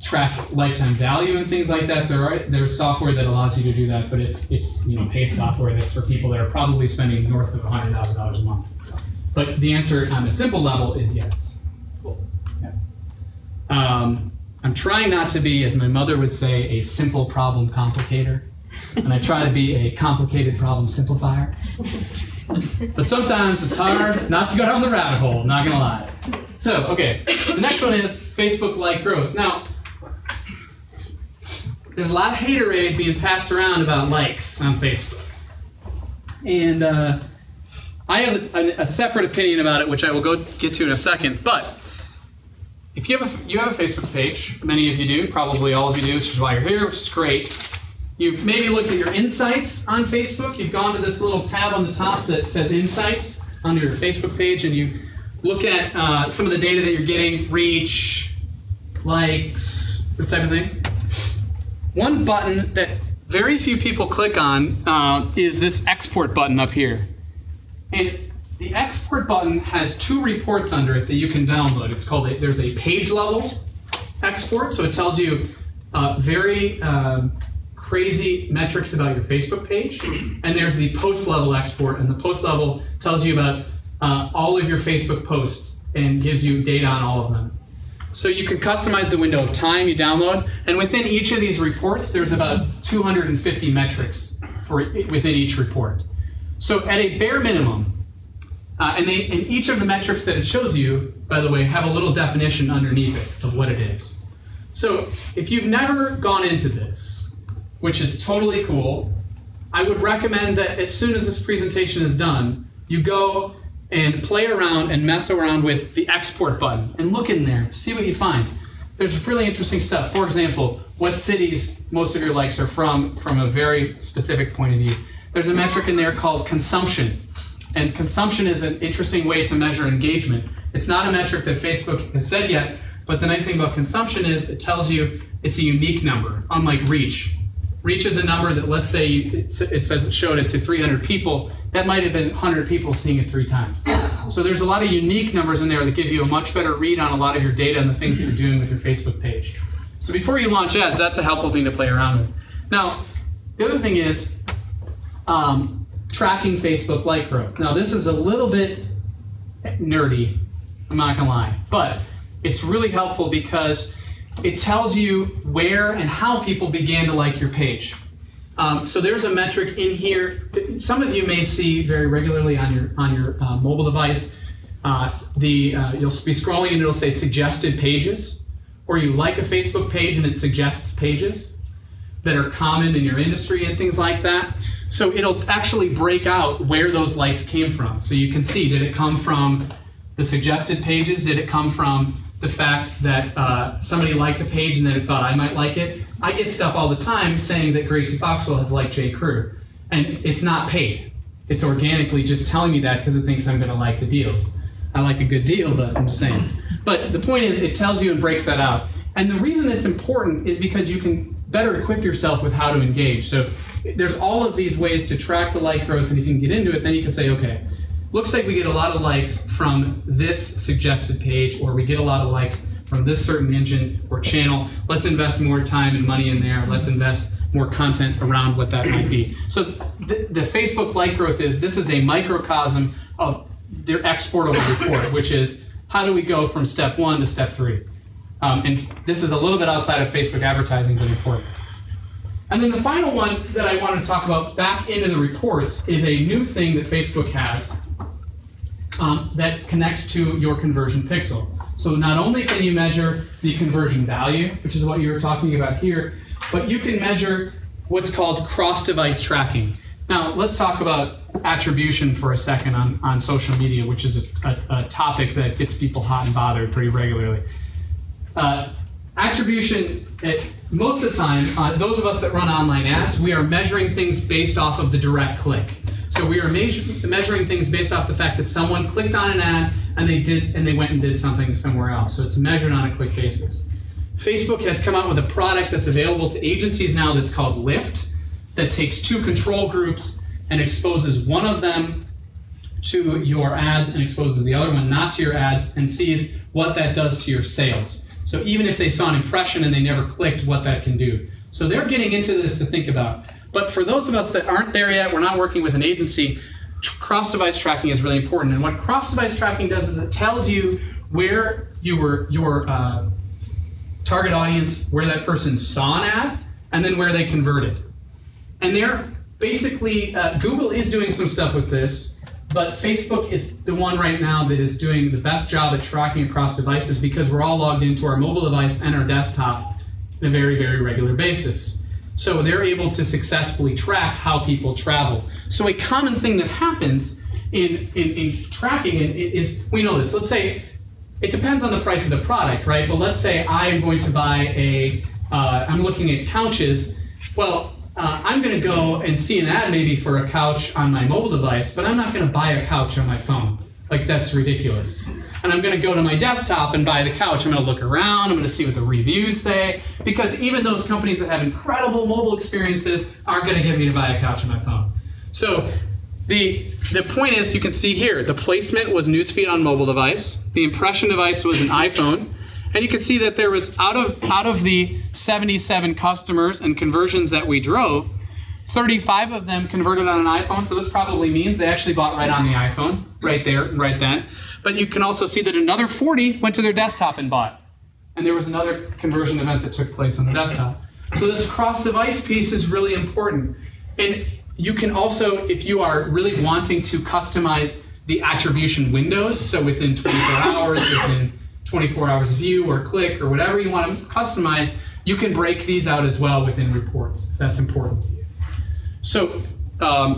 track lifetime value and things like that, there's software that allows you to do that, but it's paid software that's for people that are probably spending north of $100,000 a month. But the answer on a simple level is yes. Cool. Yeah. I'm trying not to be, as my mother would say, a simple problem complicator, and I try to be a complicated problem simplifier. But sometimes it's hard not to go down the rabbit hole, not gonna lie. So, okay, the next one is Facebook-like growth. Now, there's a lot of haterade being passed around about likes on Facebook. And I have a separate opinion about it, which I will get to in a second. But if you have a Facebook page, many of you do, probably all of you do, which is why you're here, which is great. You've maybe looked at your insights on Facebook. You've gone to this little tab on the top that says Insights under your Facebook page, and you look at some of the data that you're getting, reach, likes, this type of thing. One button that very few people click on is this export button up here. And the export button has two reports under it that you can download. It's called, there's a page level export, so it tells you very crazy metrics about your Facebook page. And there's the post level export, and the post level tells you about all of your Facebook posts and gives you data on all of them. So you can customize the window of time you download, and within each of these reports, there's about 250 metrics within each report. So at a bare minimum, and each of the metrics that it shows you, by the way, have a little definition underneath it of what it is. So if you've never gone into this, which is totally cool, I would recommend that as soon as this presentation is done, you go and play around and mess around with the export button and look in there, see what you find. There's really interesting stuff. For example, what cities most of your likes are from a very specific point of view. There's a metric in there called consumption. And consumption is an interesting way to measure engagement. It's not a metric that Facebook has said yet, but the nice thing about consumption is it tells you it's a unique number, unlike reach. Reach is a number that, let's say it says it showed it to 300 people. That might have been 100 people seeing it 3 times. So there's a lot of unique numbers in there that give you a much better read on a lot of your data and the things that you're doing with your Facebook page. So before you launch ads, that's a helpful thing to play around with. Now, the other thing is tracking Facebook like growth. Now, this is a little bit nerdy, I'm not gonna lie, but it's really helpful because it tells you where and how people began to like your page. So there's a metric in here that some of you may see very regularly on your mobile device. You'll be scrolling and it'll say suggested pages, or you like a Facebook page and it suggests pages that are common in your industry and things like that. So it'll actually break out where those likes came from. So you can see, did it come from the suggested pages? Did it come from the fact that somebody liked a page and then it thought I might like it? I get stuff all the time saying that Gracie Foxwell has liked J. Crew, and it's not paid. It's organically just telling me that because it thinks I'm going to like the deals. I like a good deal, but I'm just saying. But the point is, it tells you and breaks that out. And the reason it's important is because you can better equip yourself with how to engage. So there's all of these ways to track the like growth, and if you can get into it, then you can say, okay, looks like we get a lot of likes from this suggested page, or we get a lot of likes from this certain engine or channel. Let's invest more time and money in there. Let's invest more content around what that might be. So the Facebook like growth this is a microcosm of their exportable report, which is how do we go from step 1 to step 3. And this is a little bit outside of Facebook advertising, but important. And then the final one that I want to talk about back into the reports is a new thing that Facebook has that connects to your conversion pixel. So not only can you measure the conversion value, which is what you were talking about here, but you can measure what's called cross-device tracking. Now, let's talk about attribution for a second on social media, which is a topic that gets people hot and bothered pretty regularly. Attribution, most of the time, those of us that run online ads, we are measuring things based off of the direct click. So we are measuring things based off the fact that someone clicked on an ad and they went and did something somewhere else. So it's measured on a click basis. Facebook has come out with a product that's available to agencies now that's called Lift, that takes 2 control groups and exposes one of them to your ads and exposes the other one not to your ads, and sees what that does to your sales. So even if they saw an impression and they never clicked, what that can do. So they're getting into this to think about. But for those of us that aren't there yet, we're not working with an agency, cross-device tracking is really important. And what cross-device tracking does is it tells you where your target audience, where that person saw an ad, and then where they converted. And they're basically, Google is doing some stuff with this, but Facebook is the one right now that is doing the best job at tracking across devices, because we're all logged into our mobile device and our desktop on a very, very regular basis. So they're able to successfully track how people travel. So a common thing that happens in tracking is, we know this. Let's say, it depends on the price of the product, right? But let's say I am going to buy I'm looking at couches. Well, I'm going to go and see an ad maybe for a couch on my mobile device, but I'm not going to buy a couch on my phone. Like, that's ridiculous. And I'm going to go to my desktop and buy the couch. I'm going to look around. I'm going to see what the reviews say, because even those companies that have incredible mobile experiences aren't going to get me to buy a couch on my phone. So the point is, you can see here, the placement was newsfeed on mobile device. The impression device was an iPhone. And you can see that there was, out of the 77 customers and conversions that we drove, 35 of them converted on an iPhone, so this probably means they actually bought right on the iPhone, right there, right then. But you can also see that another 40 went to their desktop and bought. And there was another conversion event that took place on the desktop. So this cross-device piece is really important. And you can also, if you are really wanting to customize the attribution windows, so within 24 hours, within 24 hours view or click or whatever you want to customize, you can break these out as well within reports, if that's important to you. So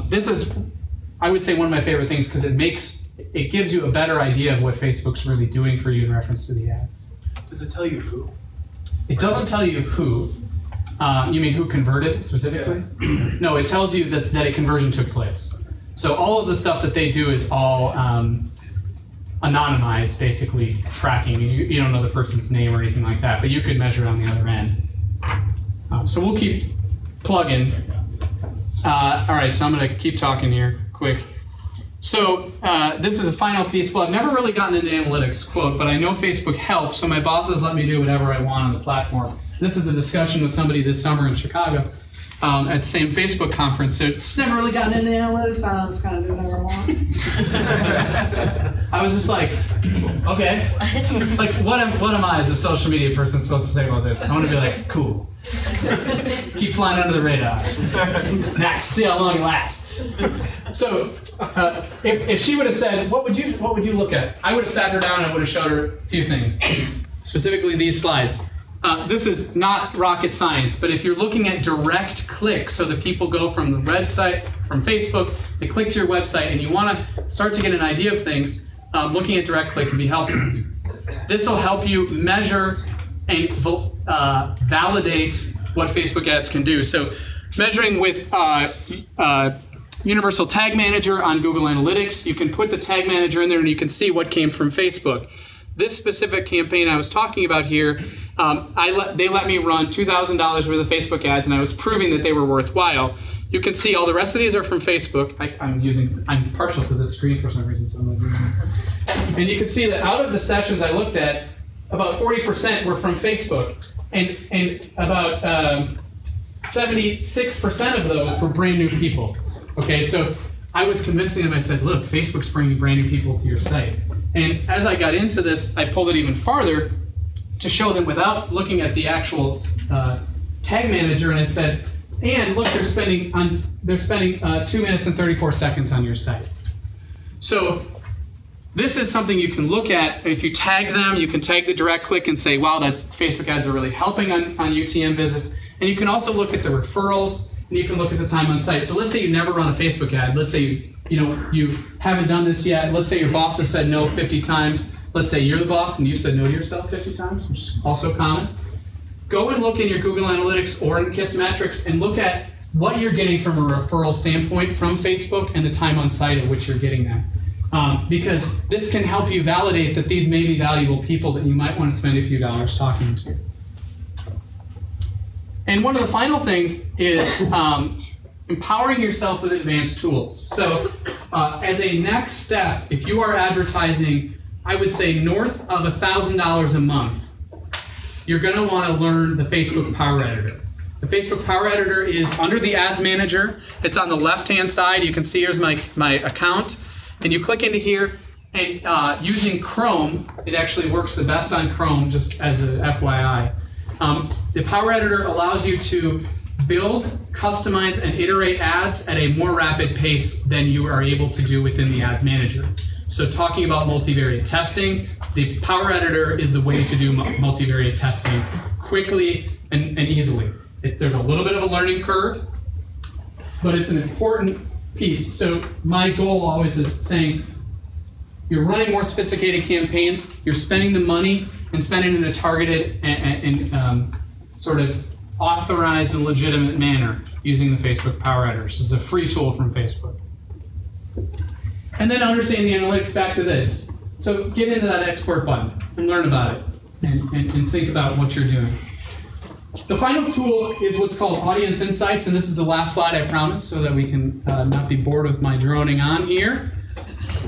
this is, I would say, one of my favorite things, because it gives you a better idea of what Facebook's really doing for you in reference to the ads. Does it tell you who? It doesn't tell you who. You mean who converted specifically? Yeah. No, it tells you that a conversion took place. So all of the stuff that they do is all anonymized, basically tracking. You don't know the person's name or anything like that, but you could measure it on the other end. So we'll keep plugging. All right, so I'm going to keep talking here quick. So this is a final piece. Well, I've never really gotten into analytics, quote, but I know Facebook helps, so my bosses let me do whatever I want on the platform. This is a discussion with somebody this summer in Chicago. at the same Facebook conference. So she's never really gotten into analytics. I was kind of doing whatever I want. I was just like, okay. Like, what am I as a social media person supposed to say about this? I want to be like, cool. Keep flying under the radar. Next, see how long it lasts. So, if she would have said, what would you look at? I would have sat her down and I would have showed her a few things, specifically these slides. This is not rocket science, but if you're looking at direct click, so that people go from the website, from Facebook, they click to your website, and you want to start to get an idea of things, looking at direct click can be helpful. This will help you measure and validate what Facebook ads can do. So measuring with Universal Tag Manager on Google Analytics, you can put the tag manager in there and you can see what came from Facebook. This specific campaign I was talking about here, they let me run $2,000 worth of Facebook ads, and I was proving that they were worthwhile. You can see all the rest of these are from Facebook. I'm partial to this screen for some reason, so I'm not doing that. And you can see that out of the sessions I looked at, about 40% were from Facebook, and about 76% of those were brand new people. Okay, so I was convincing them. I said, look, Facebook's bringing brand new people to your site. And as I got into this, I pulled it even farther to show them without looking at the actual tag manager, and I said, and look, they're spending 2 minutes and 34 seconds on your site. So this is something you can look at. If you tag them, you can tag the direct click and say, wow, that's Facebook ads are really helping on UTM visits. And you can also look at the referrals, and you can look at the time on site. So let's say you never run a Facebook ad. Let's say you haven't done this yet. Let's say your boss has said no 50 times. Let's say you're the boss and you said no to yourself 50 times, which is also common. Go and look in your Google Analytics or in Kissmetrics and look at what you're getting from a referral standpoint from Facebook and the time on site at which you're getting that. Because this can help you validate that these may be valuable people that you might want to spend a few dollars talking to. And one of the final things is empowering yourself with advanced tools. So as a next step, if you are advertising, I would say north of $1,000 a month, you're going to want to learn the Facebook Power Editor. The Facebook Power Editor is under the Ads Manager. It's on the left-hand side. You can see here's my account. And you click into here, and using Chrome, it actually works the best on Chrome, just as a FYI. The Power Editor allows you to build, customize, and iterate ads at a more rapid pace than you are able to do within the Ads Manager. So talking about multivariate testing, the Power Editor is the way to do multivariate testing quickly and easily. There's a little bit of a learning curve, but it's an important piece. So my goal always is saying, you're running more sophisticated campaigns, you're spending the money and spending it in a targeted and sort of authorized and legitimate manner using the Facebook Power Editor. This is a free tool from Facebook. And then understand the analytics back to this. So get into that export button and learn about it and think about what you're doing. The final tool is what's called Audience Insights, and this is the last slide, I promise, so that we can not be bored with my droning on here.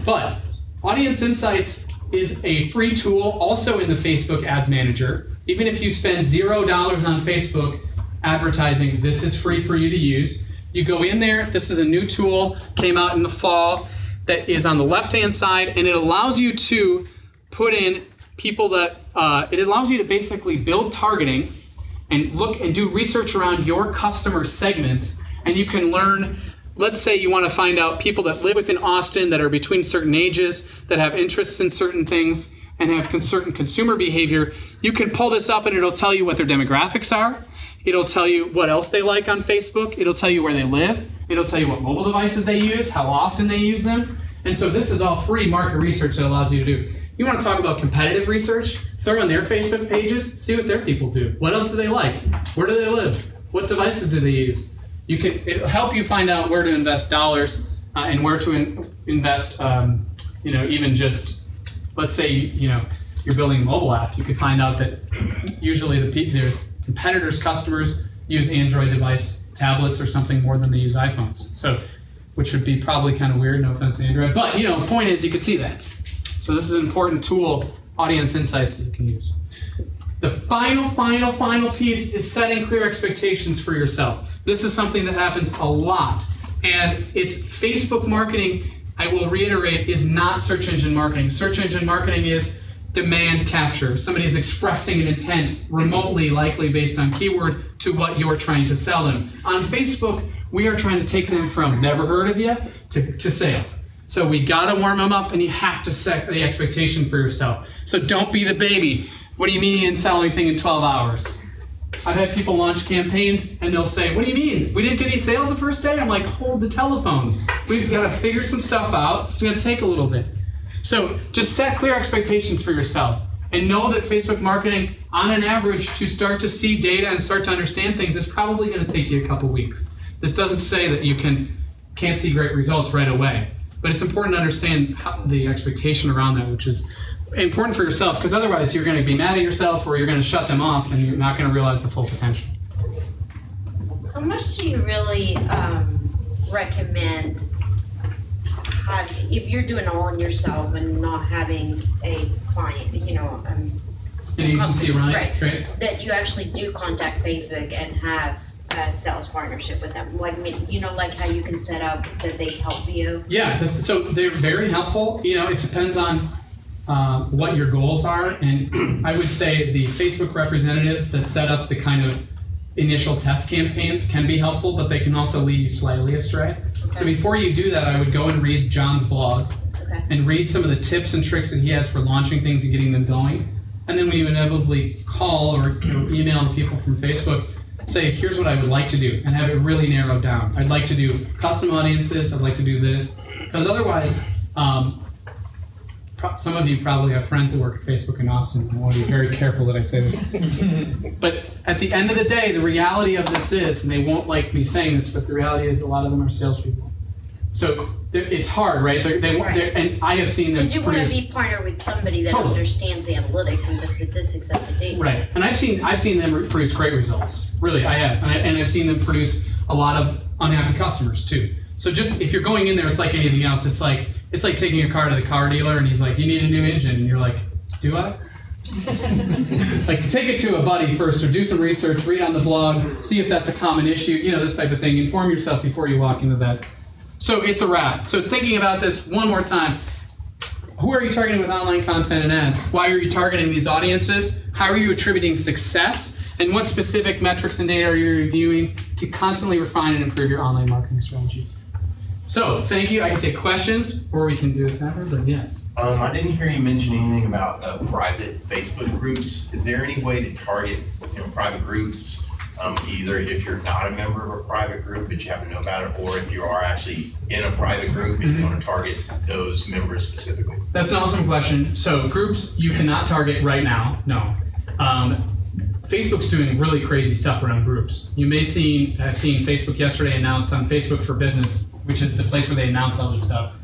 But Audience Insights is a free tool also in the Facebook Ads Manager. Even if you spend $0 on Facebook advertising, this is free for you to use. You go in there, this is a new tool, came out in the fall, that is on the left-hand side, and it allows you to put in people that, it allows you to basically build targeting and look and do research around your customer segments, and you can learn, let's say you want to find out people that live within Austin that are between certain ages, that have interests in certain things, and have certain consumer behavior. You can pull this up and it'll tell you what their demographics are. It'll tell you what else they like on Facebook. It'll tell you where they live. It'll tell you what mobile devices they use, how often they use them. And so this is all free market research that allows you to do. You want to talk about competitive research? Throw in their Facebook pages, see what their people do. What else do they like? Where do they live? What devices do they use? It'll help you find out where to invest dollars and where to invest, even just, let's say, you're building a mobile app. You could find out that usually the competitors' customers use Android device tablets or something more than they use iPhones. So, which would be probably kind of weird, no offense to Android. But, the point is you could see that. So this is an important tool, Audience Insights, that you can use. The final piece is setting clear expectations for yourself. This is something that happens a lot. And it's Facebook marketing, I will reiterate, is not search engine marketing. Search engine marketing is demand capture. Somebody is expressing an intent remotely, likely based on keyword, to what you're trying to sell them. On Facebook, we are trying to take them from never heard of you to sale. So we gotta warm them up, and you have to set the expectation for yourself. So don't be the baby. What do you mean you didn't sell anything in 12 hours? I've had people launch campaigns and they'll say, what do you mean? We didn't get any sales the first day? I'm like, hold the telephone. We've got to figure some stuff out. It's going to take a little bit. So just set clear expectations for yourself and know that Facebook marketing, on an average, to start to see data and start to understand things is probably going to take you a couple weeks. This doesn't say that you can't see great results right away, but it's important to understand the expectation around that, which is important for yourself, because otherwise you're going to be mad at yourself or you're going to shut them off and you're not going to realize the full potential. How much do you really recommend if you're doing it all on yourself and not having a client, an agency running, right, that you actually do contact Facebook and have a sales partnership with them, like how you can set up that they help you? Yeah, so they're very helpful. It depends on what your goals are, and I would say the Facebook representatives that set up the kind of initial test campaigns can be helpful, but they can also lead you slightly astray. Okay. So before you do that, I would go and read John's blog and read some of the tips and tricks that he has for launching things and getting them going. And then we would inevitably call or email people from Facebook, say, here's what I would like to do, and have it really narrowed down. I'd like to do custom audiences, I'd like to do this, because otherwise, some of you probably have friends that work at Facebook in Austin. I want to be very careful that I say this. But at the end of the day, the reality of this is, and they won't like me saying this, but the reality is a lot of them are salespeople. So it's hard, right? And I have seen them produce... Because you want to be partnered with somebody that understands the analytics and the statistics of the data. Right, and I've seen them produce great results. Really, I have. And I've seen them produce a lot of unhappy customers, too. So just, if you're going in there, it's like anything else. It's like taking your car to the car dealer and he's like, you need a new engine. And you're like, do I? Like, take it to a buddy first, or do some research, read on the blog, see if that's a common issue, this type of thing. Inform yourself before you walk into that. So it's a wrap. So thinking about this one more time, who are you targeting with online content and ads? Why are you targeting these audiences? How are you attributing success? And what specific metrics and data are you reviewing to constantly refine and improve your online marketing strategies? So, thank you. I can take questions, or we can do this after, but yes. I didn't hear you mention anything about private Facebook groups. Is there any way to target private groups, either if you're not a member of a private group but you happen to know about it, or if you are actually in a private group and you want to target those members specifically? That's an awesome question. So, groups you cannot target right now, no. Facebook's doing really crazy stuff around groups. You may have seen Facebook yesterday announced on Facebook for Business, which is the place where they announce all this stuff,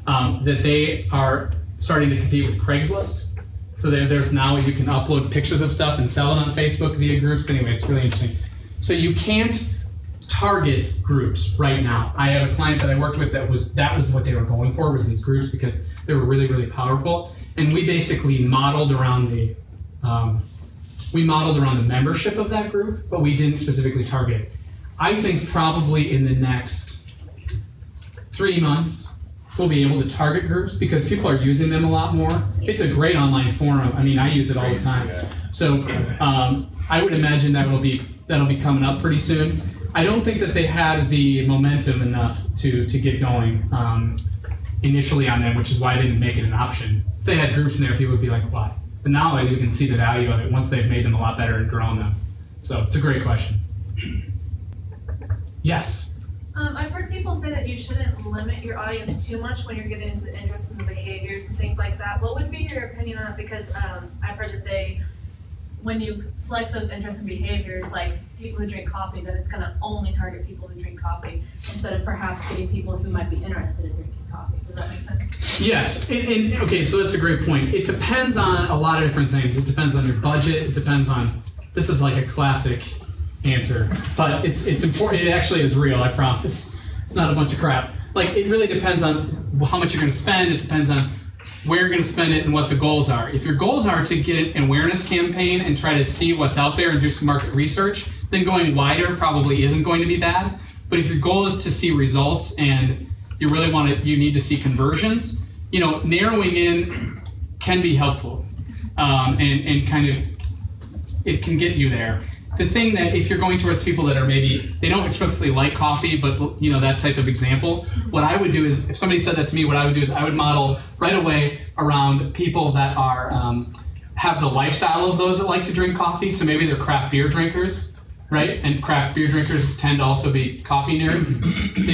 that they are starting to compete with Craigslist. So there's now, you can upload pictures of stuff and sell it on Facebook via groups. Anyway, it's really interesting. So you can't target groups right now. I have a client that I worked with that was what they were going for, was these groups, because they were really, really powerful. And we basically modeled around the membership of that group, but we didn't specifically target it. I think probably in the next 3 months, we'll be able to target groups because people are using them a lot more. It's a great online forum. I mean, I use it all the time. So I would imagine that'll be coming up pretty soon. I don't think that they had the momentum enough to get going initially on them, which is why I didn't make it an option. If they had groups in there, people would be like, why? But now I think we can see the value of it once they've made them a lot better and grown them. So it's a great question. Yes? I've heard people say that you shouldn't limit your audience too much when you're getting into the interests and the behaviors and things like that. What would be your opinion on it? Because I've heard that when you select those interests and behaviors, like people who drink coffee, that it's going to only target people who drink coffee instead of perhaps getting people who might be interested in drinking coffee. Does that make sense? Yes. Okay, so that's a great point. It depends on a lot of different things. It depends on your budget. It depends on, this is like a classic answer, but it's important. It actually is real, I promise. It's not a bunch of crap. Like, it really depends on how much you're going to spend. It depends on where you're going to spend it and what the goals are. If your goals are to get an awareness campaign and try to see what's out there and do some market research, then going wider probably isn't going to be bad. But if your goal is to see results and you really you need to see conversions, narrowing in can be helpful, and kind of, it can get you there. The thing that if you're going towards people that are maybe, they don't explicitly like coffee, but that type of example, what I would do is, if somebody said that to me, what I would do is I would model right away around people that are, have the lifestyle of those that like to drink coffee. So maybe they're craft beer drinkers, right? And craft beer drinkers tend to also be coffee nerds. So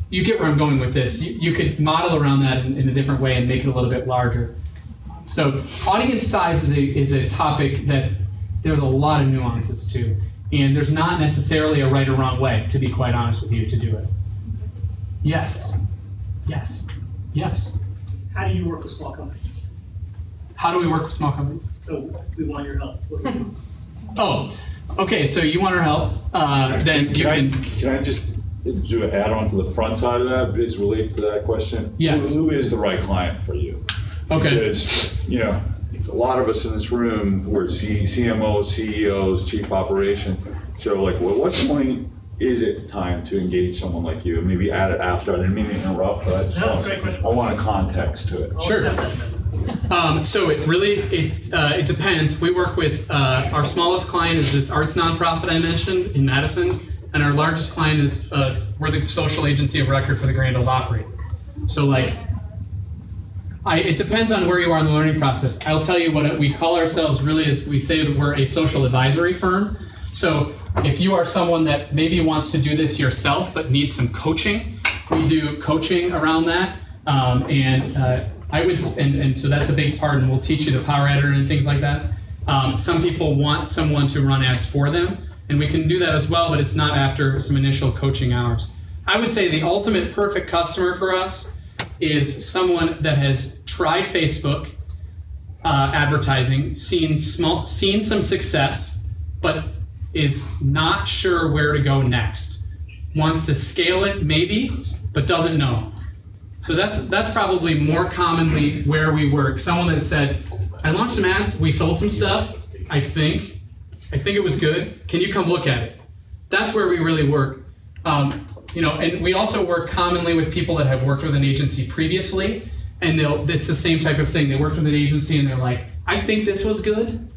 you get where I'm going with this. You could model around that in a different way and make it a little bit larger. So audience size is a topic that there's a lot of nuances to, and there's not necessarily a right or wrong way, to be quite honest with you, to do it. Yes. Yes. Yes. How do you work with small companies? How do we work with small companies? So we want your help. What do you do? Oh, okay, so you want our help, then you can... Can I just do an add-on to the front side of that, because it relates to that question? Yes. Who is the right client for you? Okay. Because, a lot of us in this room, we're CMOs, CEOs, chief operation. So like, what point is it time to engage someone like you? Maybe add it after. I didn't mean to interrupt, but I want a context to it. Sure. So it depends. We work with, our smallest client is this arts nonprofit I mentioned in Madison, and our largest client is, we're the social agency of record for the Grand Ole Opry. So it depends on where you are in the learning process. I'll tell you what we call ourselves really is, we say that we're a social advisory firm. So if you are someone that maybe wants to do this yourself but needs some coaching, we do coaching around that. So that's a big part, and we'll teach you the power editor and things like that. Some people want someone to run ads for them, and we can do that as well, but it's not after some initial coaching hours. I would say the ultimate perfect customer for us is someone that has tried Facebook advertising, seen some success, but is not sure where to go next. Wants to scale it maybe, but doesn't know. So that's probably more commonly where we work. Someone that said, I launched some ads, we sold some stuff, I think it was good. Can you come look at it? That's where we really work. And we also work commonly with people that have worked with an agency previously, and it's the same type of thing. They worked with an agency and they're like, I think this was good,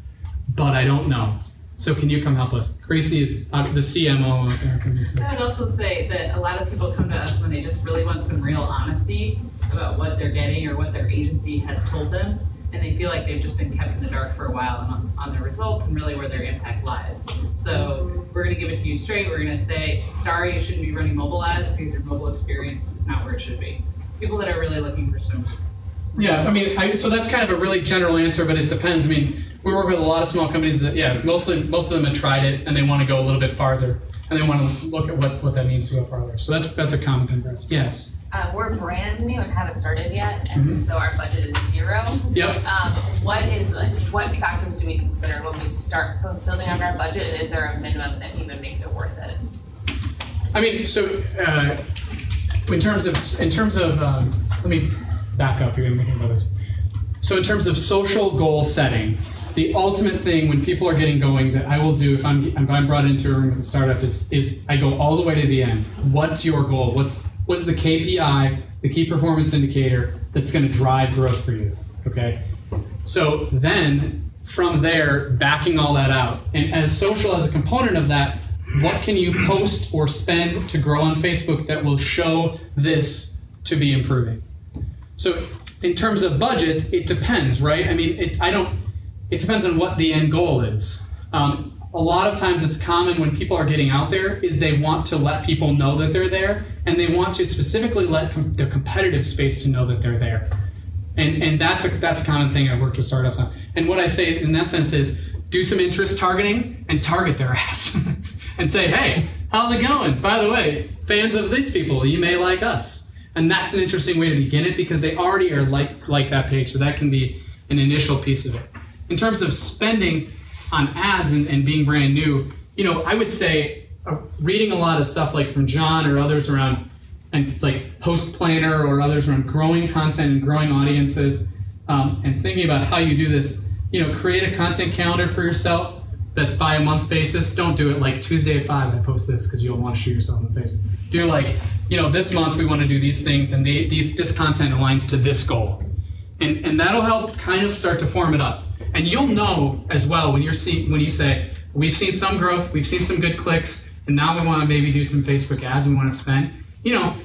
but I don't know. So can you come help us? Gracie is the CMO. I would also say that a lot of people come to us when they just really want some real honesty about what they're getting or what their agency has told them, and they feel like they've just been kept in the dark for a while on their results and really where their impact lies. So we're going to give it to you straight. We're going to say, sorry, you shouldn't be running mobile ads because your mobile experience is not where it should be. People that are really looking for some... Yeah, so that's kind of a really general answer, but it depends. We work with a lot of small companies that, most of them have tried it and they want to go a little bit farther, and they want to look at what that means to go farther. So that's a common thing for us. Yes? We're brand new and haven't started yet, and so our budget is zero. Yep. What factors do we consider when we start building up our budget, and is there a minimum that even makes it worth it? In terms of let me back up. You're going to think about this. So in terms of social goal setting, the ultimate thing when people are getting going that I will do if I'm brought into a room with a startup is I go all the way to the end. What's your goal? What's the KPI, the key performance indicator that's going to drive growth for you? Okay. So then from there, backing all that out, and as social as a component of that, what can you post or spend to grow on Facebook that will show this to be improving? So in terms of budget, it depends, right? It depends on what the end goal is. A lot of times it's common when people are getting out there is they want to let people know that they're there, and they want to specifically let the competitive space to know that they're there. And that's a common thing I've worked with startups on. And what I say in that sense is do some interest targeting and target their ass and say, hey, how's it going? By the way, fans of these people, you may like us. And that's an interesting way to begin it because they already are like that page. So that can be an initial piece of it. In terms of spending on ads and being brand new, I would say reading a lot of stuff like from John or others around and like Post Planner or others around growing content and growing audiences and thinking about how you do this, create a content calendar for yourself, that's by a month basis. Don't do it like Tuesday at 5 I post this because you'll want to shoot yourself in the face. Do like, this month we want to do these things and this content aligns to this goal. And that'll help kind of start to form it up. And you'll know as well when you say, we've seen some growth, we've seen some good clicks, and now we want to maybe do some Facebook ads we want to spend.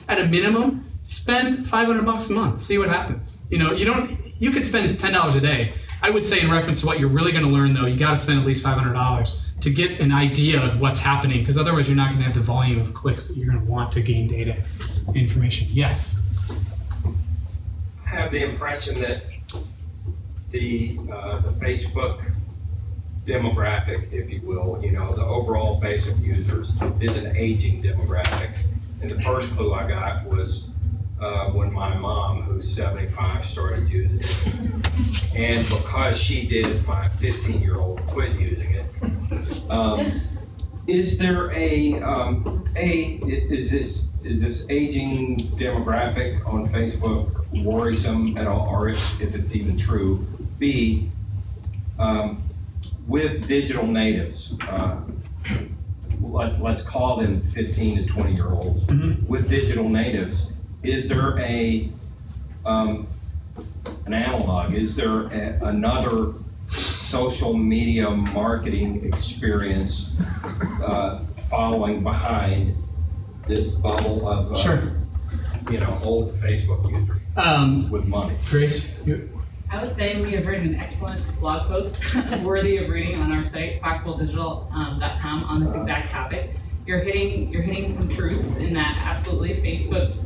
At a minimum, spend $500 a month, see what happens. You could spend $10 a day. I would say in reference to what you're really going to learn though, you got to spend at least $500 to get an idea of what's happening, because otherwise you're not going to have the volume of clicks that you're going to want to gain data information. Yes? I have the impression that the Facebook demographic, if you will, the overall base of users is an aging demographic. And the first clue I got was when my mom, who's 75, started using it. And because she did, my 15-year-old quit using it. Is there is this aging demographic on Facebook worrisome at all, or if it's even true? B, with digital natives, let's call them 15 to 20-year-olds, with digital natives, is there an analog? Is there another social media marketing experience following behind this bubble of old Facebook users with money? Grace, I would say we have written an excellent blog post worthy of reading on our site, foxbowldigital.com, on this exact topic. You're hitting some truths in that absolutely Facebook's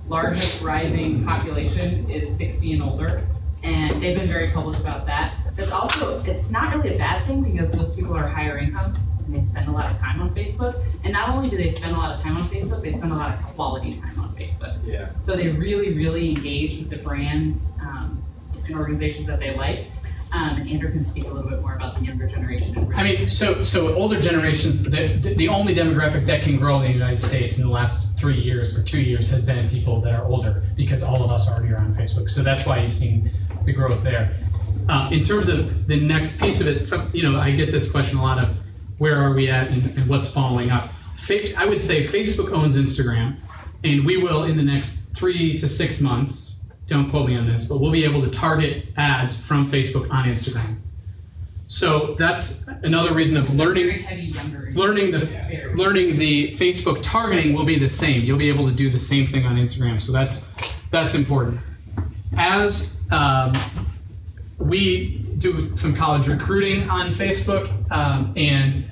largest rising population is 60 and older, and they've been very public about that. It's not really a bad thing because those people are higher income and they spend a lot of time on Facebook. And not only do they spend a lot of time on Facebook, they spend a lot of quality time on Facebook. Yeah. So they really, really engage with the brands and organizations that they like. And Andrew can speak a little bit more about the younger generation. I mean, so older generations, the only demographic that can grow in the United States in the last 3 years or 2 years has been people that are older, because all of us already are on Facebook. So that's why you've seen the growth there. In terms of the next piece of it, I get this question a lot of where are we at and what's following up. I would say Facebook owns Instagram, and we will in the next 3 to 6 months, don't quote me on this, but we'll be able to target ads from Facebook on Instagram. So that's another reason of learning the Facebook targeting will be the same. You'll be able to do the same thing on Instagram. So that's important. As we do some college recruiting on Facebook, and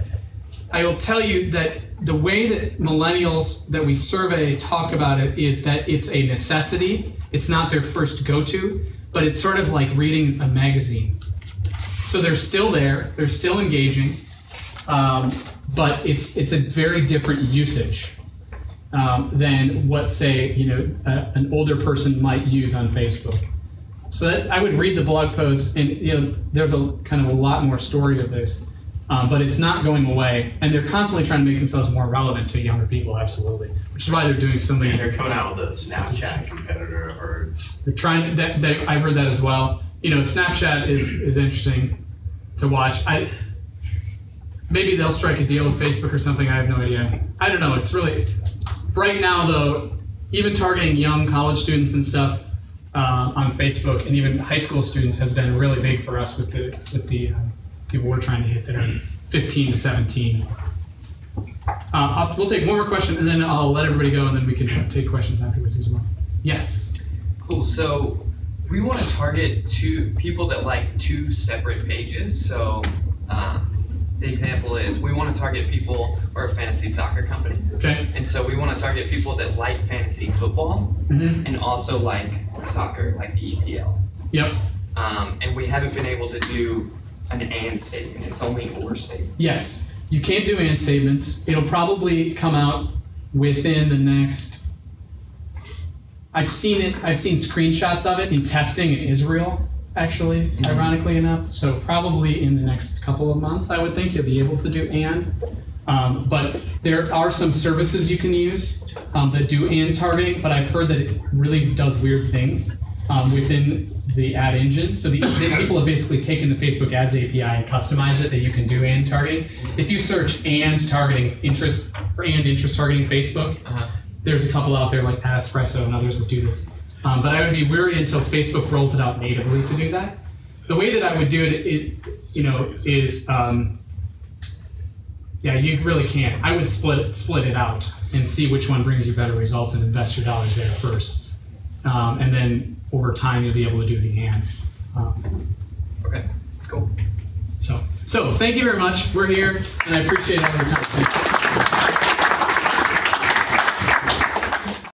I will tell you that the way that millennials that we survey talk about it is that it's a necessity. It's not their first go-to, but it's sort of like reading a magazine. So they're still there, they're still engaging, but it's a very different usage than what, say, an older person might use on Facebook. So I would read the blog post, and there's a kind of a lot more story of this, but it's not going away, and they're constantly trying to make themselves more relevant to younger people, absolutely, which is why they're doing so many. They're coming out with a Snapchat competitor, or they're trying. I heard that as well. Snapchat is interesting to watch. Maybe they'll strike a deal with Facebook or something. I have no idea. I don't know. It's really right now though. Even targeting young college students and stuff on Facebook, and even high school students, has been really big for us with the people we're trying to hit that are 15 to 17. We'll take one more question, and then I'll let everybody go, and then we can take questions afterwards as well. Yes. Cool. So we want to target people that like 2 separate pages. So the example is we want to target people. We're a fantasy soccer company. Okay. And so we want to target people that like fantasy football and also like soccer, like the EPL. Yep. And we haven't been able to do an and statement. It's only or statement. Yes. You can't do and statements. It'll probably come out within the next. I've seen screenshots of it in testing in Israel, actually, ironically enough. So probably in the next couple of months, I would think you'll be able to do and. But there are some services you can use that do and targeting, but I've heard that it really does weird things. within the ad engine. So the people have basically taken the Facebook Ads API and customized it that you can do and targeting. If you search and targeting interest or and interest targeting Facebook, there's a couple out there like Espresso and others that do this. But I would be wary until Facebook rolls it out natively to do that. The way that I would do it, you know, is yeah, you really can't. I would split it out and see which one brings you better results and invest your dollars there first. And then over time, you'll be able to do the and. Okay, cool. So thank you very much. We're here, and I appreciate all your time.